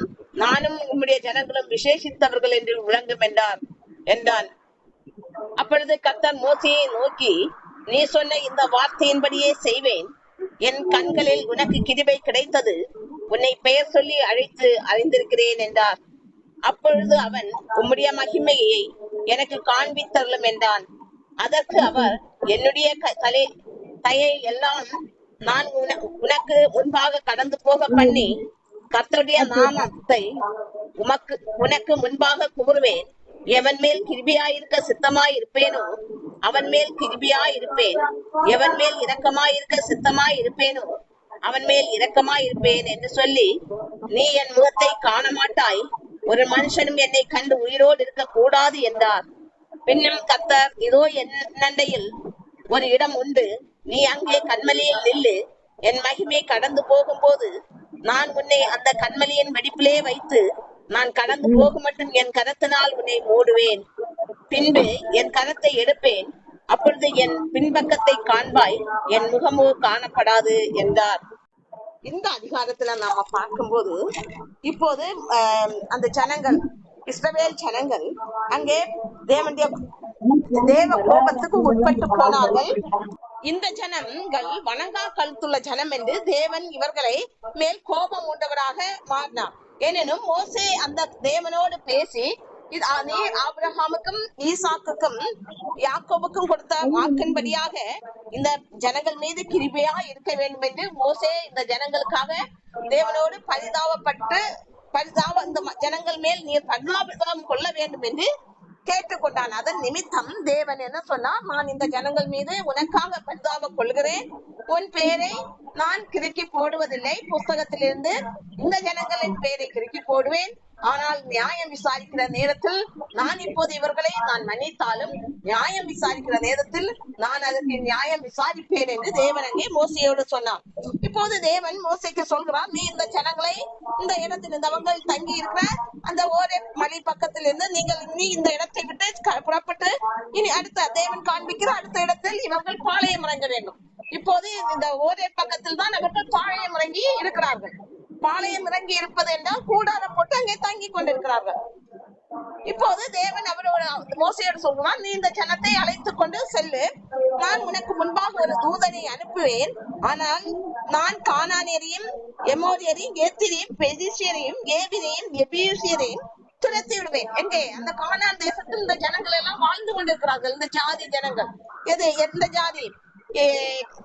நானும் உம்முடைய ஜனங்களும் விசேஷித்தவர்கள் என்று விளங்கும் என்றான். அப்பொழுது கர்த்தர் மோசேயை நோக்கி, நீ சொன்ன இந்த வார்த்தையின்படியே செய்வேன். என் கண்களில் உனக்கு கிருபை கிடைத்தது, உன்னை பெயர் சொல்லி அழைத்து அறிந்திருக்கிறேன் என்றார். அப்பொழுது அவன், உம்முடைய மகிமையை எனக்கு காண்பித்தருளும் என்றான். அதற்கு அவர், என்னுடைய தயை எல்லாம் நான் உனக்கு முன்பாக கடந்து போக பண்ணி கர்த்தருடைய நாமத்தை உனக்கு முன்பாக கூறுவேன். எவன் மேல் கிருபியாயிருக்க சித்தமாயிருப்பேனோ அவன் மேல் கிருபியாயிருப்பேன். எவன் மேல் இரக்கமாயிருக்க சித்தமாயிருப்பேனோ அவன் மேல் இரக்கமாயிருப்பேன் என்று சொல்லி, நீ என் முகத்தை காண மாட்டாய், ஒரு மனுஷனும் என்னை கண்டு உயிரோடு இருக்க கூடாது என்றார். பின்னும் கர்த்தர், இதோ என் நண்டையில் ஒரு இடம் உண்டு, நீ அங்கே கண்மலையில் நில்லு. என் மகிமை கடந்து போகும்போது நான் உன்னை அந்த கண்மலையின் வெடிப்பிலே வைத்து நான் கடந்து போக மட்டும் என் கரத்தினால் உன்னை மூடுவேன். பின்பு என் கரத்தை எடுப்பேன், அப்பொழுது என் பின்பக்கத்தை காண்பாய், என் முகமோ காணப்படாது என்றார். இந்த அதிகாரத்துல நாம பார்க்கும்போது இப்போது அந்த ஜனங்கள், இஸ்ரவேல் ஜனங்கள் அங்கே தேவ கோபத்துக்கு உட்பட்டு போனார்கள். இந்த ஜனங்கள் வணங்கா கழுத்துள்ள ஜனம் என்று தேவன் இவர்களை மேல் கோபம் உண்டவராக மாறினார். எனினும் மோசே அந்த தேவனோடு பேசி நீ ஆபிரகாமுக்கும் ஈசாக்குக்கும் யாக்கோபுக்கும் கொடுத்த வாக்கின்படியாக இந்த ஜனங்கள் மீது கிருபையா இருக்க வேண்டும் என்று மோசே இந்த ஜனங்களுக்காக தேவனோடு இந்த ஜனங்கள் மேல் நீர் பரிதாபம் கொள்ள வேண்டும் என்று கேட்டுக்கொண்டான். அதன் நிமித்தம் தேவன் என்ன சொன்னார், நான் இந்த ஜனங்கள் மீது உனக்காக பரிதாபம் கொள்கிறேன், உன் பெயரை நான் கிறுக்கி போடுவதில்லை, புஸ்தகத்திலிருந்து இந்த ஜனங்களின் பெயரை கிறுக்கி போடுவேன். ஆனால் நியாயம் விசாரிக்கிற நேரத்தில் நான் இப்போது இவர்களை நான் மன்னித்தாலும் நியாயம் விசாரிக்கிற நேரத்தில் நான் அதற்கு நியாயம் விசாரிப்பேன் என்று தேவன் அங்கே மோசையோடு சொன்னார். இப்போது தேவன் மோசைக்கு சொல்கிறார், நீ இந்த ஜனங்களை இந்த இடத்தில் இருந்தவங்க தங்கி இருக்கிற அந்த ஓரே மலை பக்கத்தில் இருந்து நீ இந்த இடத்தை விட்டு புறப்பட்டு இனி அடுத்த தேவன் காண்பிக்கிற அடுத்த இடத்தில் இவர்கள் பாளையம் இறங்க வேண்டும். இப்போது இந்த ஓரே பக்கத்தில் தான் அவர்கள் பாளையம் இறங்கி இருக்கிறார்கள். பாளையம் இறங்கி இருப்பது என்றால் கூடாரம் போட்டு அங்கே தங்கி கொண்டிருக்கிறார்கள். இப்போது தேவன் அவரோட மோசையோடு சொல்கிறான், நீ இந்த ஜனத்தை அழைத்துக் கொண்டு செல்லு, நான் உனக்கு முன்பாக ஒரு தூதனை அனுப்புவேன். ஆனால் நான் கானானியரையும் எமோரியரையும் ஏத்திரையும் பெரிசியரையும் ஏவிரையும் எபியூசியரையும் துரத்தி விடுவேன். எங்கே? அந்த கானான் தேசத்தில் இந்த ஜனங்கள் எல்லாம் வாழ்ந்து கொண்டிருக்கிறார்கள். இந்த ஜாதி ஜனங்கள் எந்த ஜாதி?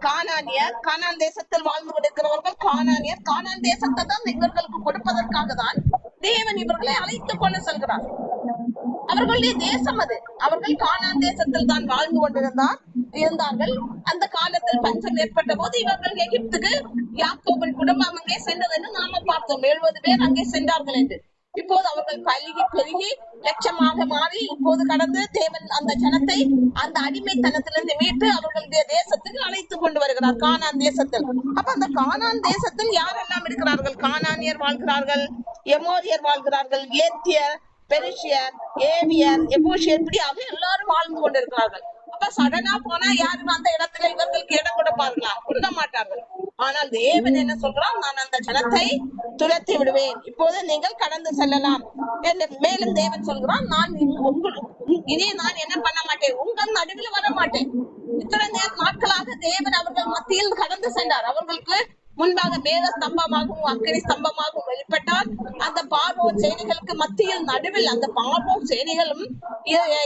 கானானியர். கானான் தேசத்தில் வாழ்ந்து கொண்டிருக்கிறவர்கள் கானானியர். கானான் தேசத்தை தான் இவர்களுக்கு கொடுப்பதற்காக தான் தேவன் இவர்களை அழைத்துக் கொண்டு செல்கிறார். அவர்களுடைய தேசம் அது. அவர்கள் கானான் தேசத்தில் தான் வாழ்ந்து இருந்தார்கள். அந்த காலத்தில் பஞ்சம் ஏற்பட்ட போது இவர்கள் எகிப்துக்கு யாக்கோபின் குடும்பம் அங்கே சென்றது என்று நாம பார்த்தோம். 70 பேர் அங்கே சென்றார்கள் என்று. இப்போது அவர்கள் பெருகி லட்சமாக மாறி இப்போது கடந்து தேவன் அந்த ஜனத்தை அந்த அடிமைத்தனத்திலிருந்து மீட்டு அவர்களுடைய தேசத்துக்கு அழைத்து கொண்டு வருகிறார், கானான் தேசத்தில். அப்ப அந்த கானான் தேசத்தில் யாரெல்லாம் இருக்கிறார்கள்? கானானியர் வாழ்கிறார்கள், எமோரியர் வாழ்கிறார்கள், ஏத்தியர், பெரிசியர், ஏவியர், எபூசியர், இப்படியாக எல்லாரும் வாழ்ந்து கொண்டிருக்கிறார்கள். அப்ப சடனா போனா யாரும் அந்த இடத்துல இவர்களுக்கு இடம் கொடுப்பார்களா? கொடுக்க மாட்டார்கள். ஆனால் தேவன் என்ன சொல்றான், நான் அந்த ஜனத்தை துரத்தி விடுவேன், இப்போது நீங்கள் கடந்து செல்லலாம் என்று. மேலும் தேவன் சொல்கிறான், நான் இனி நான் என்ன பண்ண மாட்டேன், உங்கள் நடுவில் வர மாட்டேன். இத்தனை நாட்களாக தேவன் அவர்கள் மத்தியில் கடந்து சென்றார். அவர்களுக்கு முன்பாக மேக ஸ்தம்பமாகவும் அக்கினி ஸ்தம்பமாகவும் வெளிப்பட்டார். அந்த பார்வோன் சேனைகளுக்கு மத்தியில் நடுவில் அந்த பார்வோன் சேனைகளும்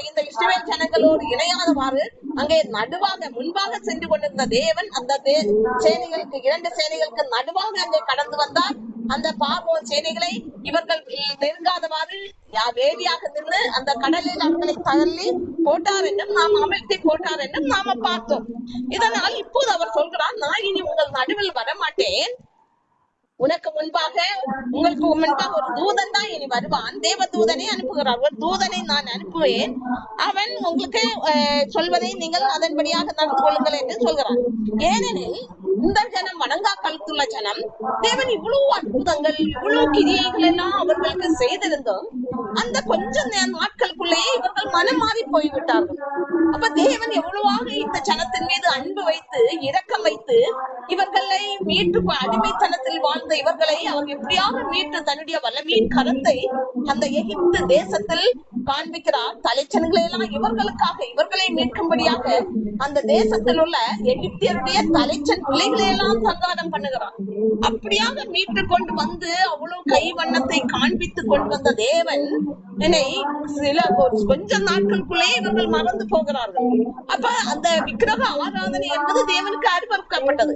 இந்த இஸ்ரவேல் ஜனங்களோடு இணையாதவாறு அங்கே நடுவாக முன்பாக சென்று கொண்டிருந்த தேவன் அந்த சேனைகளுக்கு 2 சேனைகளுக்கு நடுவாக அங்கே கடந்து வந்தார். அந்த பார்வோன் சேனைகளை இவர்கள் நெருங்காதவாறு வேதியாக நின்று அந்த கடலில் அவர்களை தள்ளி போட்டார் என்றும் நாம் அமிழ்த்தி போட்டார் என்றும் நாம பார்த்தோம். இதனால் இப்போது அவர் சொல்கிறார், நான் இனி உங்கள் நடுவில் வர மாட்டேன், உனக்கு முன்பாக உங்களுக்கு முன்பாக ஒரு தூதன் தான் இனி வருவான். தேவ தூதனை அனுப்புகிறார். ஒரு தூதனை நான் அனுப்புவேன், அவன் உங்களுக்கு சொல்வதை நீங்கள் அதன்படியாக நடந்து கொள்ளுங்கள் என்று சொல்கிறார். ஏனெனில் இந்த ஜனம் வணங்கா கழுத்துள்ள ஜனம். தேவன் இவ்வளவு அற்புதங்கள் இவ்வளவு கிரியைகள் எல்லாம் அவர்களுக்கு செய்திருந்தோம். அந்த கொஞ்ச நாட்களுக்குள்ளேயே இவர்கள் மனம் மாறி போய்விட்டார்கள். அப்ப தேவன் எவ்வளவாக இந்த ஜனத்தின் மீது அன்பு வைத்து இரக்கம் வைத்து இவர்களை மீட்டு அடிமைத்தனத்தில் வாழ்ந்த இவர்களை அவர் எப்படியாக மீட்டு தன்னுடைய வல்லமையின் கரத்தை அந்த எகிப்து தேசத்தில் காண்பிக்கிறார். தலைச்சன்களை எல்லாம் இவர்களுக்காக இவர்களை மீட்கும்படியாக அந்த தேசத்தில் உள்ள எகிப்தியருடைய தலைச்சன் பிள்ளைகளை எல்லாம் சங்காரம் பண்ணுகிறார். அப்படியாக மீட்டு கொண்டு வந்து அவ்வளவு கை வண்ணத்தை காண்பித்து கொண்டு வந்த தேவன் கொஞ்ச நாட்களுக்குள்ளே இவர்கள் மறந்து போகிறார்கள். அப்ப அந்த விக்கிரக ஆராதனை என்பது தேவனுக்கு அறிவிக்கப்பட்டது.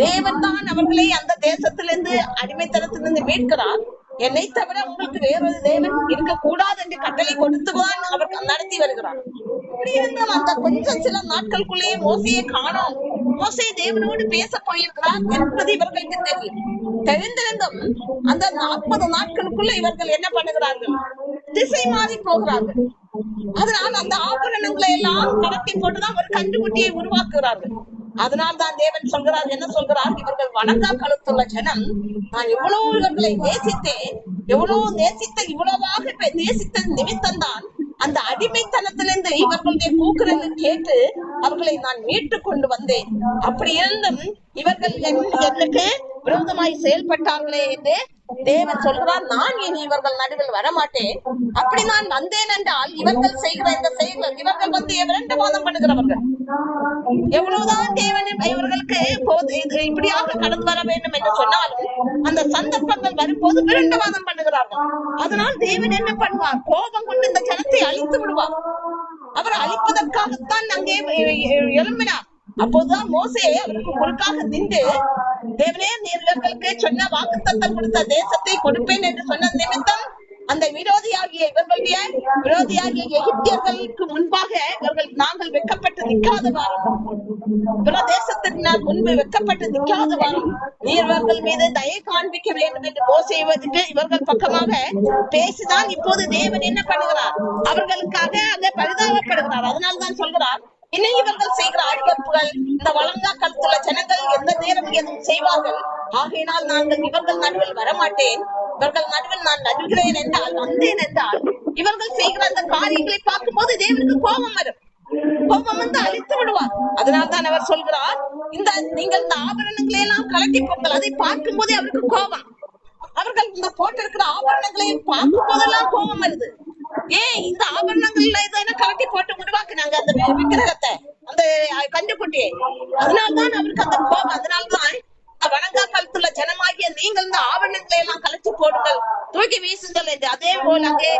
தேவன் தான் அவர்களை அந்த தேசத்திலிருந்து அடிமைத்தனத்திலிருந்து மீட்கிறார். என்னை தவிர உங்களுக்கு வேறொரு தேவன் இருக்கக்கூடாது என்று கட்டளை கொடுத்துதான் அவர் நடத்தி வருகிறார். இப்படி இருந்தும் அந்த கொஞ்சம் சில நாட்களுக்குள்ளேயே மோசையை காணோம். மோசே தேவனோடு பேச போயிருக்கிறார் என்பது இவர்களுக்கு தெரியும். தெரிந்திருந்தும் அந்த 40 நாட்களுக்குள்ள இவர்கள் என்ன பண்ணுகிறார்கள்? திசை மாறி போகிறார்கள். அதனால் அந்த ஆபரணங்களை எல்லாம் கடத்தி போட்டுதான் ஒரு கண்டுகுட்டியை உருவாக்குகிறார்கள். அதனால் தான் தேவன் சொல்கிறார், என்ன சொல்கிறார், இவர்கள் வணங்கா கழுத்துள்ள ஜனம். நான் எவ்வளவு இவர்களை நேசித்தேன், எவ்வளவு நேசித்த இவ்வளவாக நேசித்த நிமித்தம் தான் அந்த அடிமைத்தனத்திலிருந்து இவர்களுடைய கூக்குரலை கேட்டு அவர்களை நான் மீட்டு கொண்டு வந்தேன். அப்படி இருந்தும் இவர்கள் எனக்கு விரோதமாய் செயல்பட்டார்களே என்று தேவன் சொல்கிறார், நான் இனி இவர்கள் நடுவில் வரமாட்டேன். அப்படி நான் வந்தேன் என்றால் இவர்கள் செய்கிற இந்த செயல்கள், இவர்கள் வந்து இரண்டு வாதம் பண்ணுகிறவர்கள், எவ்வளவுதான் தேவன் இவர்களுக்கு இப்படியாக கடந்து வர வேண்டும் என்று சொன்னாலும் அந்த சந்தர்ப்பங்கள் வரும்போது விரண்டவாதம் பண்ணுகிறார்கள். அதனால் தேவன் என்ன பண்ணுவார்? கோபம் கொண்டு இந்த ஜனத்தை அழித்து விடுவார். அவர் அழிப்பதற்காகத்தான் அங்கே எழும்பினார். அப்போதுதான் மோசே அவருக்கு குறுக்காக நின்று, தேவனே நீர் இவர்களுக்கு சொன்ன வாக்குத்தத்தம் கொடுத்த தேசத்தை கொடுப்பேன் என்று சொன்ன நிமித்தம் அந்த விரோதியாகிய எகிப்தியர்களுக்கு முன்பாக நாங்கள் வெட்கப்பட்டு நிற்காதவாறும், பிரதேசத்தினால் முன்பு வெட்கப்பட்டு நிற்காதவாறும் நீர் இவர்கள் மீது தயை காண்பிக்க வேண்டும் என்று மோசேவுக்கு இவர்கள் பக்கமாக பேசிதான் இப்போது தேவன் என்ன பண்ணுகிறார்? அவர்களுக்காக அங்கே பரிதாபப்படுகிறார். அதனால்தான் சொல்கிறார், இனி இவர்கள் செய்கிற ஆட்பற்புகள் இந்த வழங்கா கழுத்துள்ள ஜனங்கள் எந்த நேரம் எதுவும் செய்வார்கள். ஆகையினால் நாங்கள் இவர்கள் நடுவில் வரமாட்டேன், இவர்கள் நடுவில் நான் நடுகிறேன் என்றால், வந்தேன் என்றால், இவர்கள் செய்கிற அந்த காரியங்களை பார்க்கும் போது தேவனுக்கு கோபம் வரும். கோபம் வந்து அழித்து விடுவார். அதனால்தான் அவர் சொல்கிறார், நீங்கள் இந்த ஆபரணங்களை எல்லாம் கலட்டி போங்கள். அதை பார்க்கும் போதே அவருக்கு கோபம். அவர்கள் இந்த போட்டிருக்கிற ஆபரணங்களை பார்க்கும் போதெல்லாம் கோபம் வருது. இந்த ஆபரணங்கள்ல இதை கலட்டி போட்டு உருவாக்குனாங்க அந்த விக்கிரகத்தை, அந்த கண்டுக்குட்டியை. அதனால்தான் அவருக்கு அந்த கோபம். அதனால்தான் வணங்கா காலத்துல ஜனமாகிய நீங்கள் இந்த ஆவணங்களை எல்லாம் கலட்டி போடுங்கள், தூக்கி வீசுங்கள் என்று. அதே போல அங்கே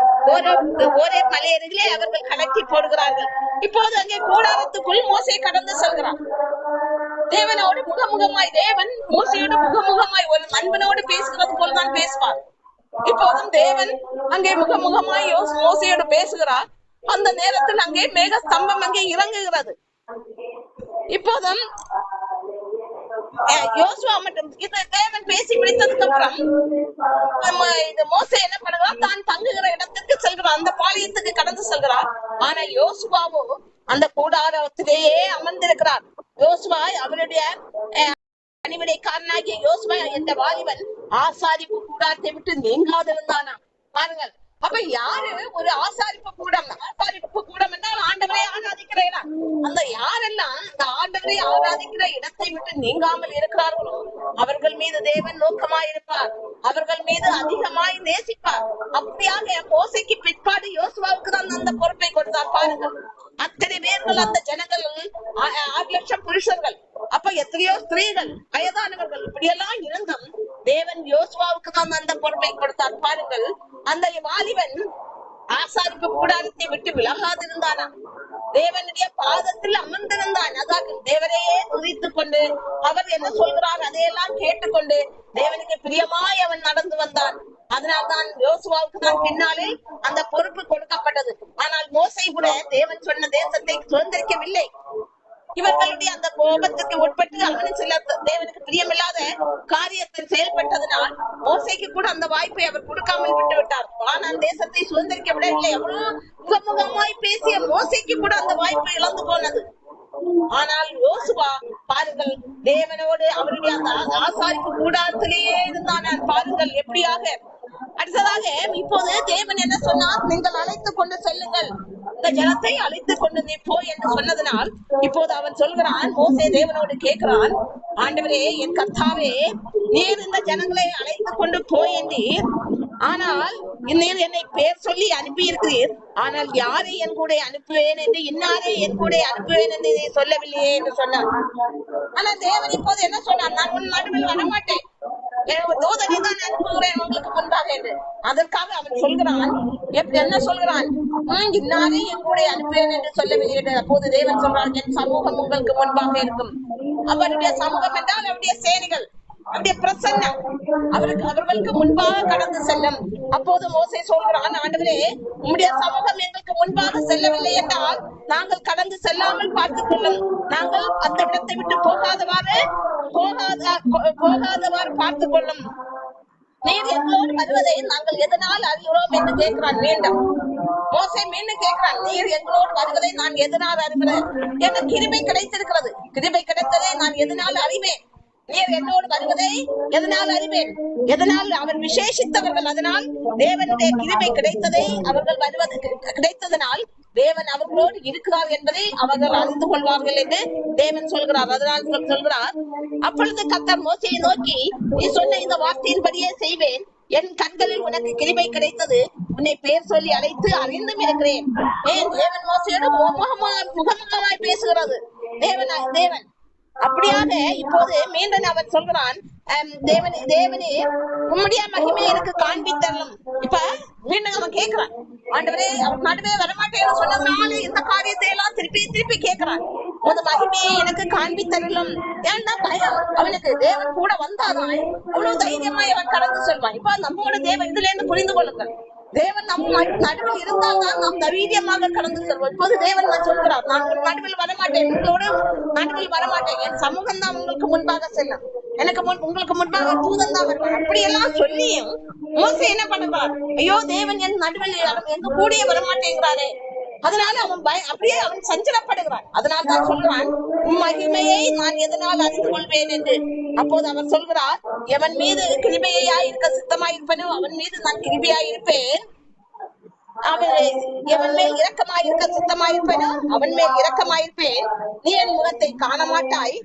ஒரே மலையருகிலே அவர்கள் கலட்டி போடுகிறார்கள். இப்போது அங்கே கூடாரத்துக்குள் மோசே கடந்து செல்கிறார். தேவனோடு முகமுகமாய், தேவன் மோசையோடு முகமுகமாய் ஒரு நண்பனோடு பேசுகிறது போல்தான் பேசுவார். இப்போதும் தேவன் அங்கே முகமுகமாய் மோசையோடு பேசுகிறார். அந்த நேரத்தில் அங்கே மேக ஸ்தம்பம் அங்கே இறங்குகிறது. இப்போதும் யோசுவா மட்டும் தேவன் பேசி முடித்ததுக்கு அப்புறம் மோசே என்ன பண்ணுகிறார்? தான் தங்குகிற இடத்திற்கு செல்கிறார், அந்த பாளையத்துக்கு கடந்து செல்கிறார். ஆனா யோசுவாவோ அந்த கூடாரத்திலேயே அமர்ந்திருக்கிறார். யோசுவா அவருடைய பணிவிடைக்காரனாகிய யோசுவா என்ற வாலிபன் ஆசாரிப்பு கூடாரத்தை விட்டு நீங்காதிருந்தானா பாருங்கள். அப்ப யாரு ஒரு ஆசாரிப்பு கூடம் என்றால் ஆண்டவரை ஆராதிக்கிற இடம். அந்த யாரெல்லாம் அந்த ஆண்டவரை ஆராதிக்கிற இடத்தை விட்டு நீங்காமல் இருக்கிறார்களோ அவர்கள் மீது தேவன் நோக்கமாய் இருப்பார், அவர்கள் மீது அதிகமாய் நேசிப்பார். அப்படியாக மோசைக்கு பிற்பாடு யோசுவாவுக்கு தான் அந்த பொறுப்பை கொடுத்தார். பாருங்கள், அத்தனை பேர்கள் அந்த ஜனங்கள் 6 லட்சம் புருஷர்கள், அப்ப எத்தனையோ ஸ்திரீகள், வயதானவர்கள், இப்படியெல்லாம் இருந்தும் தேவன் யோசுவாவுக்கு தான் அந்த பொறுப்பை கொடுத்தார். பாருங்கள், அந்த வாலிபன் ஆசாரிப்பு கூடாரத்தை விட்டு விலகாதிருந்தானா, தேவனுடைய பாதத்தில் அமர்ந்திருந்தான். அதாவது தேவனையே துதித்துக் கொண்டு அவர் என்ன சொல்கிறார் அதையெல்லாம் கேட்டுக்கொண்டு தேவனுக்கு பிரியமாய் அவன் நடந்து வந்தான். அதனால்தான் யோசுவாவுக்கு தான் பின்னாலே அந்த பொறுப்பு கொடுக்கப்பட்டது. ஆனால் மோசே கூட தேவன் சொன்ன தேசத்தை சுதந்திரிக்கவில்லை. இவர்களுடைய அந்த கோபத்துக்கு உட்பட்டு அவனும் சில தேவனுக்கு பிரியமில்லாத காரியத்தில் செயல்பட்டதனால் மோசைக்கு கூட அந்த வாய்ப்பை அவர் கொடுக்காமல் விட்டு விட்டார். ஆனால் தேசத்தை சுதந்திரிக்க விடவில்லை. எவ்வளவு முகமுகமாய் பேசிய மோசைக்கு கூட அந்த வாய்ப்பு இழந்து போனது. ஆனால் யோசுவா பாருங்கள், தேவனோடு அவருடைய அந்த ஆசாரிப்பு கூடாரத்திலேயே இருந்தான். பாருங்கள் எப்படியாக. அடுத்ததாக இப்போது தேவன் என்ன சொன்னார்? நீங்கள் அழைத்துக் கொண்டு செல்லுங்கள், இந்த ஜனத்தை அழைத்துக் கொண்டு நீ போய் என்று சொன்னதனால் இப்போது அவன் சொல்கிறான், மோசே தேவனோடு கேட்கிறான், ஆண்டவரே என் கர்த்தாவே, நீர் இந்த ஜனங்களை அழைத்துக் கொண்டு போய் என்றீர். ஆனால் நீர் என்னை பேர் சொல்லி அனுப்பி இருக்கிறீர். ஆனால் யாரை என் கூட அனுப்புவேன் என்று, இன்னாரே என் கூட அனுப்புவேன் என்று நீ சொல்லவில்லையே என்று சொன்னார். ஆனா தேவன் இப்போது என்ன சொன்னார்? நான் உன் நடுவில் வரமாட்டேன், தூதனை தான் அனுப்புகிறேன் உங்களுக்கு முன்பாக என்று. அதற்காக அவன் சொல்கிறான், என்ன சொல்கிறான்? இன்னாரே என் கூட அனுப்புவேன் என்று சொல்லவில்லை. அப்போது தேவன் சொல்றான், என் சமூகம் உங்களுக்கு முன்பாக இருக்கும். அவருடைய சமூகம் என்றால் அவருடைய சேனைகள், அவருடைய பிரசன்னம் அவர்களுக்கு முன்பாக கடந்து செல்லும். அப்போது மோசே சொல்கிறான், ஆண்டவரே உம்முடைய சமூகம் எங்களுக்கு முன்பாக செல்லவில்லை என்றால் நாங்கள் கடந்து செல்லாமல் பார்த்துக் கொள்ளும், நாங்கள் அந்த இடத்தை விட்டு போகாதவாறு பார்த்துக் கொள்ளும். நீர் எங்களோடு வருவதை நாங்கள் எதனால் அறிகிறோம் என்று கேட்கிறான். மீண்டும் மோசே மீண்டும் கேட்கிறான், நீர் எங்களோடு வருவதை நான் எதனால் அறிகிறேன்? எனக்கு கிருபை கிடைத்திருக்கிறது, கிருபை கிடைத்ததை நான் எதனால் அறிவேன்? நீர் என்னோடு வருவதை எதனால் அறிவேன்? எதனால்? அவர் விசேஷித்தவர்கள், அதனால் தேவனுடைய கிருபை கிடைத்ததை அவர்கள் வருவது கிடைத்ததனால் தேவன் அவர்களோடு இருக்கிறார் என்பதை அவர்கள் அறிந்து கொள்வார்கள் என்று தேவன் சொல்கிறார். அதனால் சொல்கிறார், அப்பொழுது கர்த்தர் மோசேயை நோக்கி, நீ சொன்ன இந்த வார்த்தையின்படியே செய்வேன். என் கண்களில் உனக்கு கிருபை கிடைத்தது. உன்னை பேர் சொல்லி அழைத்து அறிந்தும் இருக்கிறேன். ஏன் தேவன் மோசையோடு முகமுகமாய் பேசுகிறது தேவன். அப்படியாக இப்போது மீண்டும் அவன் சொல்கிறான், தேவனே உம்முடைய மகிமையை எனக்கு காண்பித்தரலும். இப்ப மீண்டும் அவன் கேட்கிறான், ஆண்டவரே அவர் நடுவே வரமாட்டேன்னு சொன்னதுனால இந்த காரியத்தை எல்லாம் திருப்பி கேட்கிறான். உமது மகிமையை எனக்கு காண்பித்தரலும். ஏன்னா பயம் அவனுக்கு. தேவன் கூட வந்தாதான் அவ்வளவு தைரியமாய் அவன் கடந்து செல்வான். இப்ப நம்மோட தேவன் இதுல இருந்து புரிந்து கொள்ளுங்கள். தேவன் நம் நடுவில் இருந்தால் தான் நாம் தைரியமாக கடந்து செல்வோம். இப்போது தேவன் சொல்கிறார், நான் உங்கள் நடுவில் வரமாட்டேன், உங்களோடு நடுவில் வரமாட்டேன். என் சமூகம் தான் உங்களுக்கு முன்பாக செல்லும், உங்களுக்கு முன்பாக தூதன் தான் வருவார். அப்படியெல்லாம் சொல்லியும் மோசே என்ன பண்ணுவார்? ஐயோ தேவன் என் நடுவில் எங்க கூடிய வரமாட்டேங்கிறாரே. அதனால அவன் அப்படியே அவன் சஞ்சலப்படுகிறான். அதனால தான் சொல்கிறான், மகிமையை நான் எதனால் அறிந்து கொள்வேன் என்று. அப்போது அவர் சொல்கிறார், எவன் மீது கிருபையா இருக்க சித்தமாயிருப்பனோ அவன் மீது நான் கிருபையாயிருப்பேன். எவன் மேல் இரக்கமாயிருக்க சித்தமாயிருப்பனோ அவன் மேல் இரக்கமாயிருப்பேன். நீ என் முகத்தை காண மாட்டாய்.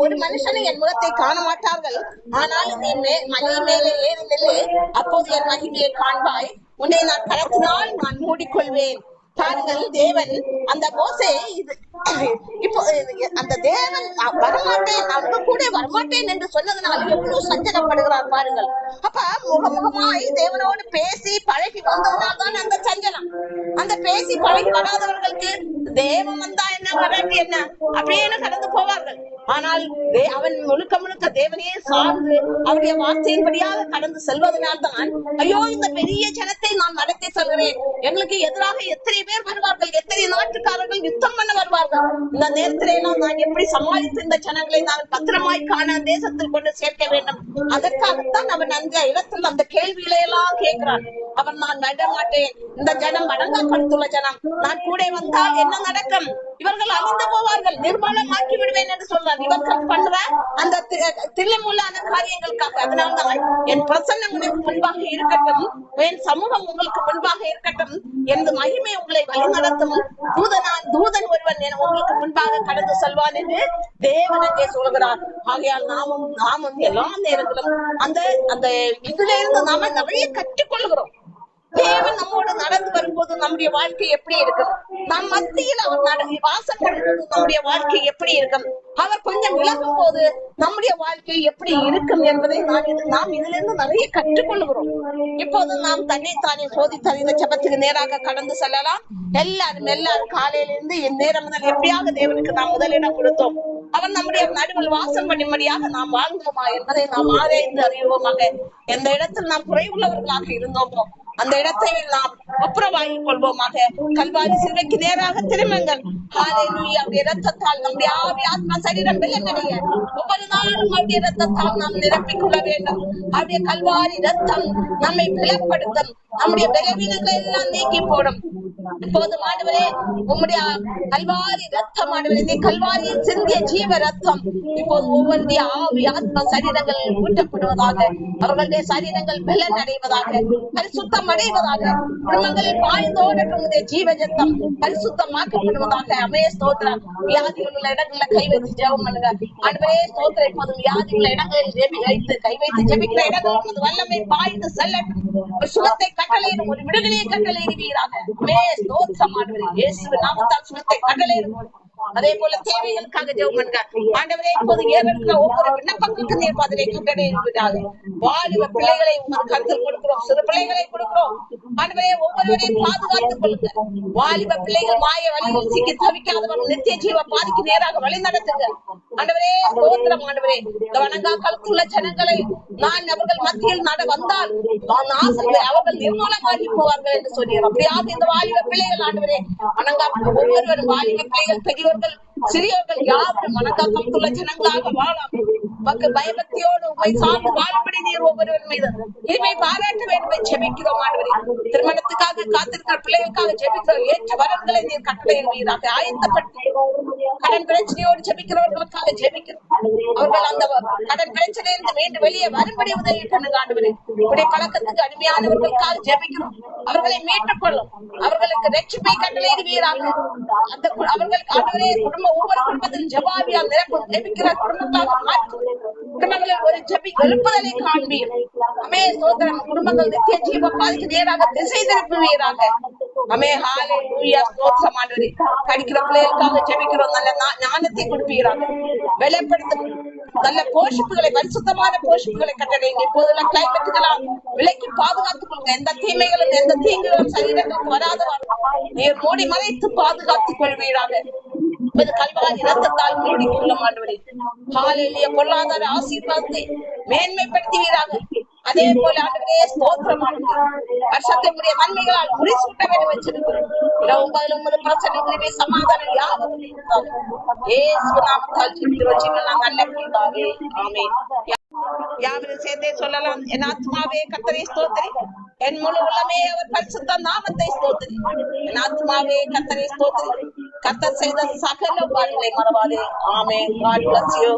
ஒரு மனுஷனை என் முகத்தை காண மாட்டார்கள். ஆனால் நீ மலை மேலே ஏறி நில்லு, அப்போது என் மகிமையை காண்பாய். உன்னை நான் கடத்தினால் நான் மூடிக்கொள்வேன். பாருங்கள், தேவன் அந்த மோசே இப்போ அந்த தேவன் வரமாட்டேன், அவங்க கூட வரமாட்டேன் என்று சொன்னதுனால எவ்வளவு சஞ்சலப்படுகிறார் பாருங்கள். அப்ப முகமுகமாய் தேவனோடு பேசி பழகி வந்ததுனால தான் அந்த சஞ்சலம். அந்த பேசி பழகி வராதவர்களுக்கு தேவன் வந்தா என்ன வராட்டி என்ன அப்படியே கடந்து போவார்கள். ஆனால் அவன் முழுக்க தேவனையே சார்ந்து அவருடைய வார்த்தையின்படியாக கடந்து செல்வதனால்தான், ஐயோ இந்த பெரிய ஜனத்தை நான் நடத்தி செல்கிறேன், எங்களுக்கு எதிராக எத்தனை பேர் வருவார்கள், எத்தனை நாட்டுக்காரர்கள் யுத்தம் பண்ண வருவார்கள், இந்த நேரத்திலே நான் எப்படி சமாளித்து இந்த ஜனங்களை நான் பத்திரமாய் காண தேசத்தில் கொண்டு சேர்க்க வேண்டும். அதற்காகத்தான் அவன் அந்த இடத்தில் அந்த கேள்விகளை எல்லாம் கேட்கிறான். அவன் நான் நட மாட்டேன், இந்த ஜனம் அடங்கா கழுத்துள்ள ஜனம், நான் கூட வந்தால் என்ன நடக்கும்? இவர்கள் அழிந்து போவார்கள், நிர்மூலமாக்கி விடுவேன் என்று சொல்றார். இவர்கள் பண்ற அந்த தில்லுமுள்ளான காரியங்களுக்காக. அதனால்தான் என் பிரசன்னம் உங்களுக்கு முன்பாக இருக்கட்டும், என் சமூகம் உங்களுக்கு முன்பாக இருக்கட்டும், எனது மகிமை உங்களை வழிநடத்தும். தூதன் ஒருவன் உங்களுக்கு முன்பாக கடந்து செல்வான் என்று தேவன் அங்கே சொல்கிறார். ஆகையால் நாமும் எல்லா நேரங்களும் அந்த இதுல இருந்து நாம நிறைய கற்றுக்கொள்கிறோம். தேவன் நம்மோடு நடந்து வரும்போது நம்முடைய வாழ்க்கை எப்படி இருக்கும்? நம் மத்தியில் அவர் வாசம் பண்ணும்போது நம்முடைய வாழ்க்கை எப்படி இருக்கும்? அவர் கொஞ்சம் விலகும் போது நம்முடைய வாழ்க்கை எப்படி இருக்கும் என்பதை நாம் இதுல இருந்து நிறைய கற்றுக்கொள்கிறோம். இப்போது நாம் தன்னைத்தானே சோதித்து இந்த ஜெபத்துக்கு நேராக கடந்து செல்லலாம். எல்லாரும் காலையிலிருந்து இந்நேரம் முதல் எப்படியாக தேவனுக்கு நாம் முதலிடம் கொடுத்தோம். அவன் நம்முடைய நடுவில் வாசம் பண்ணும்படியாக நாம் வாழ்ந்தோமா என்பதை நாம் ஆராய்ந்து அறிவோமாக. எந்த இடத்தில் நாம் குறைவுள்ளவர்களாக இருந்தோமோ அந்த இடத்தை நாம் ஒப்புரவாகிக் கொள்வோமாக. கல்வாரி சிலுவைக்கு நேராக திரும்புங்கள். அவருடைய இரத்தத்தால் நம்முடைய ஆவி ஆத்மா சரீரம் வெள்ளமடைய ஒவ்வொரு நாளும் அவருடைய இரத்தத்தால் நாம் நிரப்பிக் கொள்ள வேண்டும். அவருடைய கல்வாரி இரத்தம் நம்மை பலப்படுத்தும், நம்முடைய பலவீனங்களை எல்லாம் நீக்கி போடும். இப்போது ஆண்டவரே உம்முடைய கல்வாரி ரத்தம், ஆண்டவரே கல்வாரியில் சிந்திய ஜீவ ரத்தம் இப்போது ஒவ்வொருடைய ஆவி ஆத்மா சரீரங்கள் ஊட்டப்படுவதாக, அவர்களுடைய சரீரங்கள் பலன் அடைவதாக, பரிசுத்தம் அடைவதாக, குடும்பங்களில் பாய்ந்தோடட்டும் ஜீவ ரத்தம் பரிசுத்தமாக்கப்படுவதாக. அமே ஸ்தோத்திரம். வியாதிகள் உள்ள இடங்கள்ல கை வைத்து ஜெபம் பண்ணுங்க. ஆண்டவரே ஸ்தோத்திரம். இப்போது வியாதிகள் இடங்களில் கை வைத்து ஜெபிக்கிற இடங்கள் வல்லமை பாய்ந்து செல்லட்டும். ஒரு சுகத்தை கட்டளையிடும், ஒரு விடுதலையை கட்டளையிடுவீராக. ஸ்தோத்திரம் ஆண்டவரே. இயேசுவின் நாமத்தால் சுகத்தை கட்டளையிடும். அதே போல தேவைகளுக்காக ஜெபம் பண்ணுங்க. ஆண்டவரே இப்போது ஏற்படுகிற ஒவ்வொரு விண்ணப்பங்களுக்கு நீர் பதிலை கட்டளையிடுவீராக. வாலிப பிள்ளைகளை உங்கள் கருத்தில் கொடுக்கிறோம், சிறு பிள்ளைகளை கொடுக்கிறோம். ஆண்டவரே ஒவ்வொருவரையும் பாதுகாத்துக் கொள்ளுங்க. வாலிப பிள்ளைகள் மாய வழியில் சிக்கி தவிக்காதவர்கள் நித்திய ஜீவ பாதிக்கு நேராக வழி நடத்துங்க. ஆண்டவரே ஸ்தோத்திரம். ஆண்டவரே இந்த வணங்கா கழுத்துள்ள ஜனங்களை நான் அவர்கள் மத்தியில் வந்தால் அவர்கள் நிர்மூலமாகி போவார்கள் என்று சொன்னீர். அப்படியாக இந்த வாலிப பிள்ளைகள் ஆண்டவரே வணங்கா ஒவ்வொருவரும் வாலிப பிள்ளைகள் பெரியவர்கள் சிறியவர்கள் யாவரும் வணக்கத்துள்ள ஜனங்களாக வாழாமல் உமக்கு பயபக்தியோடு உண்மை சார்ந்து வாழும்படி நீர் ஒவ்வொருவர் மீது இனிமை பாராட்ட வேண்டும் ஜெபிக்கிறோம் ஆண்டவரே. திருமணத்துக்காக காத்திருக்கிற பிள்ளைகளுக்காக ஜெபிக்கிறோம். ஏற்ற வரன்களை நீர் கட்டளையிடுவீராக ஆயத்தப்படுத்தி கடன் பிரச்சனையோடு ஜெபிக்கிறவர்களுக்காக ஜெபிக்கிறோம். அவர்கள் அந்த கடன் பிரச்சனையிலிருந்து மீண்டு வெளியே வரும்படி உதவி பண்ணுங்க ஆண்டவரே. இப்படி பழக்கத்துக்கு அடிமையானவர்களுக்காக ஜெபிக்கிறோம். அவர்களை மீட்டுக் கொள்ளும். அவர்களுக்கு ரட்சிப்பை கட்டளையிடுவீராக. அந்த அவர்களுக்கு ஆண்டவரே ஒவ்வொரு குடும்பத்திலும் ஜெபாவியால் நிரப்பும். ஜெபிக்கிற குடும்பத்தாக மாற்றும். குடும்பங்களில் ஒரு ஜெபி எழுப்புதலை காண்பீர். அமே சோதரம் குடும்பங்கள் நித்திய ஜீவ பாதிக்கு நேராக திசை திருப்புவீராக. அமே ஹalleluya ஸ்தோத்திரம் ஆண்டவரே. படிக்கிற பிள்ளைகளுக்காக ஜெபிக்கிறோம். நல்ல ஞானத்தை கொடுப்பீராக. வெளிப்படுத்தும் நல்ல போஷிப்புகளை பரிசுத்தமான போஷிப்புகளை கட்டளைங்க. இப்போதுள்ள கிளைமேட்டுகளால் விலைக்கு பாதுகாத்துக் கொள்ளுங்க. எந்த தீமைகளும் எந்த தீங்குகளும் சரீரங்களுக்கு வராதவாறு நீர் மூடி மறைத்து பாதுகாத்துக் கொள்வீராக. கல்வாரி இரத்தத்தால் மூடி கொள்ளும் ஆண்டவரே. ஹalleluya பொருளாதார ஆசீர்வாதத்தை மேன்மைப்படுத்துவீராக. அதே போல ஆண்டவரே ஸ்தோத்திரம் ஆண்டவரே. வருஷத்தினுடைய நன்மைகளால் முடிசூட்ட வேண்டும் வச்சிருக்கிறோம். இரவும் பகலும் பிரச்சனைகளிலே சமாதானம் யாவரும் இருந்தாங்க. இயேசு நாமத்தால் ஜெபிக்கிறோம் ஜீவனால் நல்ல பிதாவே ஆமென். யாவரும் சேர்ந்தே சொல்லலாம். என் ஆத்மாவே கர்த்தரை ஸ்தோத்திரி, என் முழு உள்ளமே அவர் பரிசுத்த நாமத்தை ஸ்தோத்திரி. என் ஆத்மாவே கர்த்தரை ஸ்தோத்திரி, கர்த்தர் செய்த சகல உபகாரங்களை மறவாதே. ஆமென். God bless you.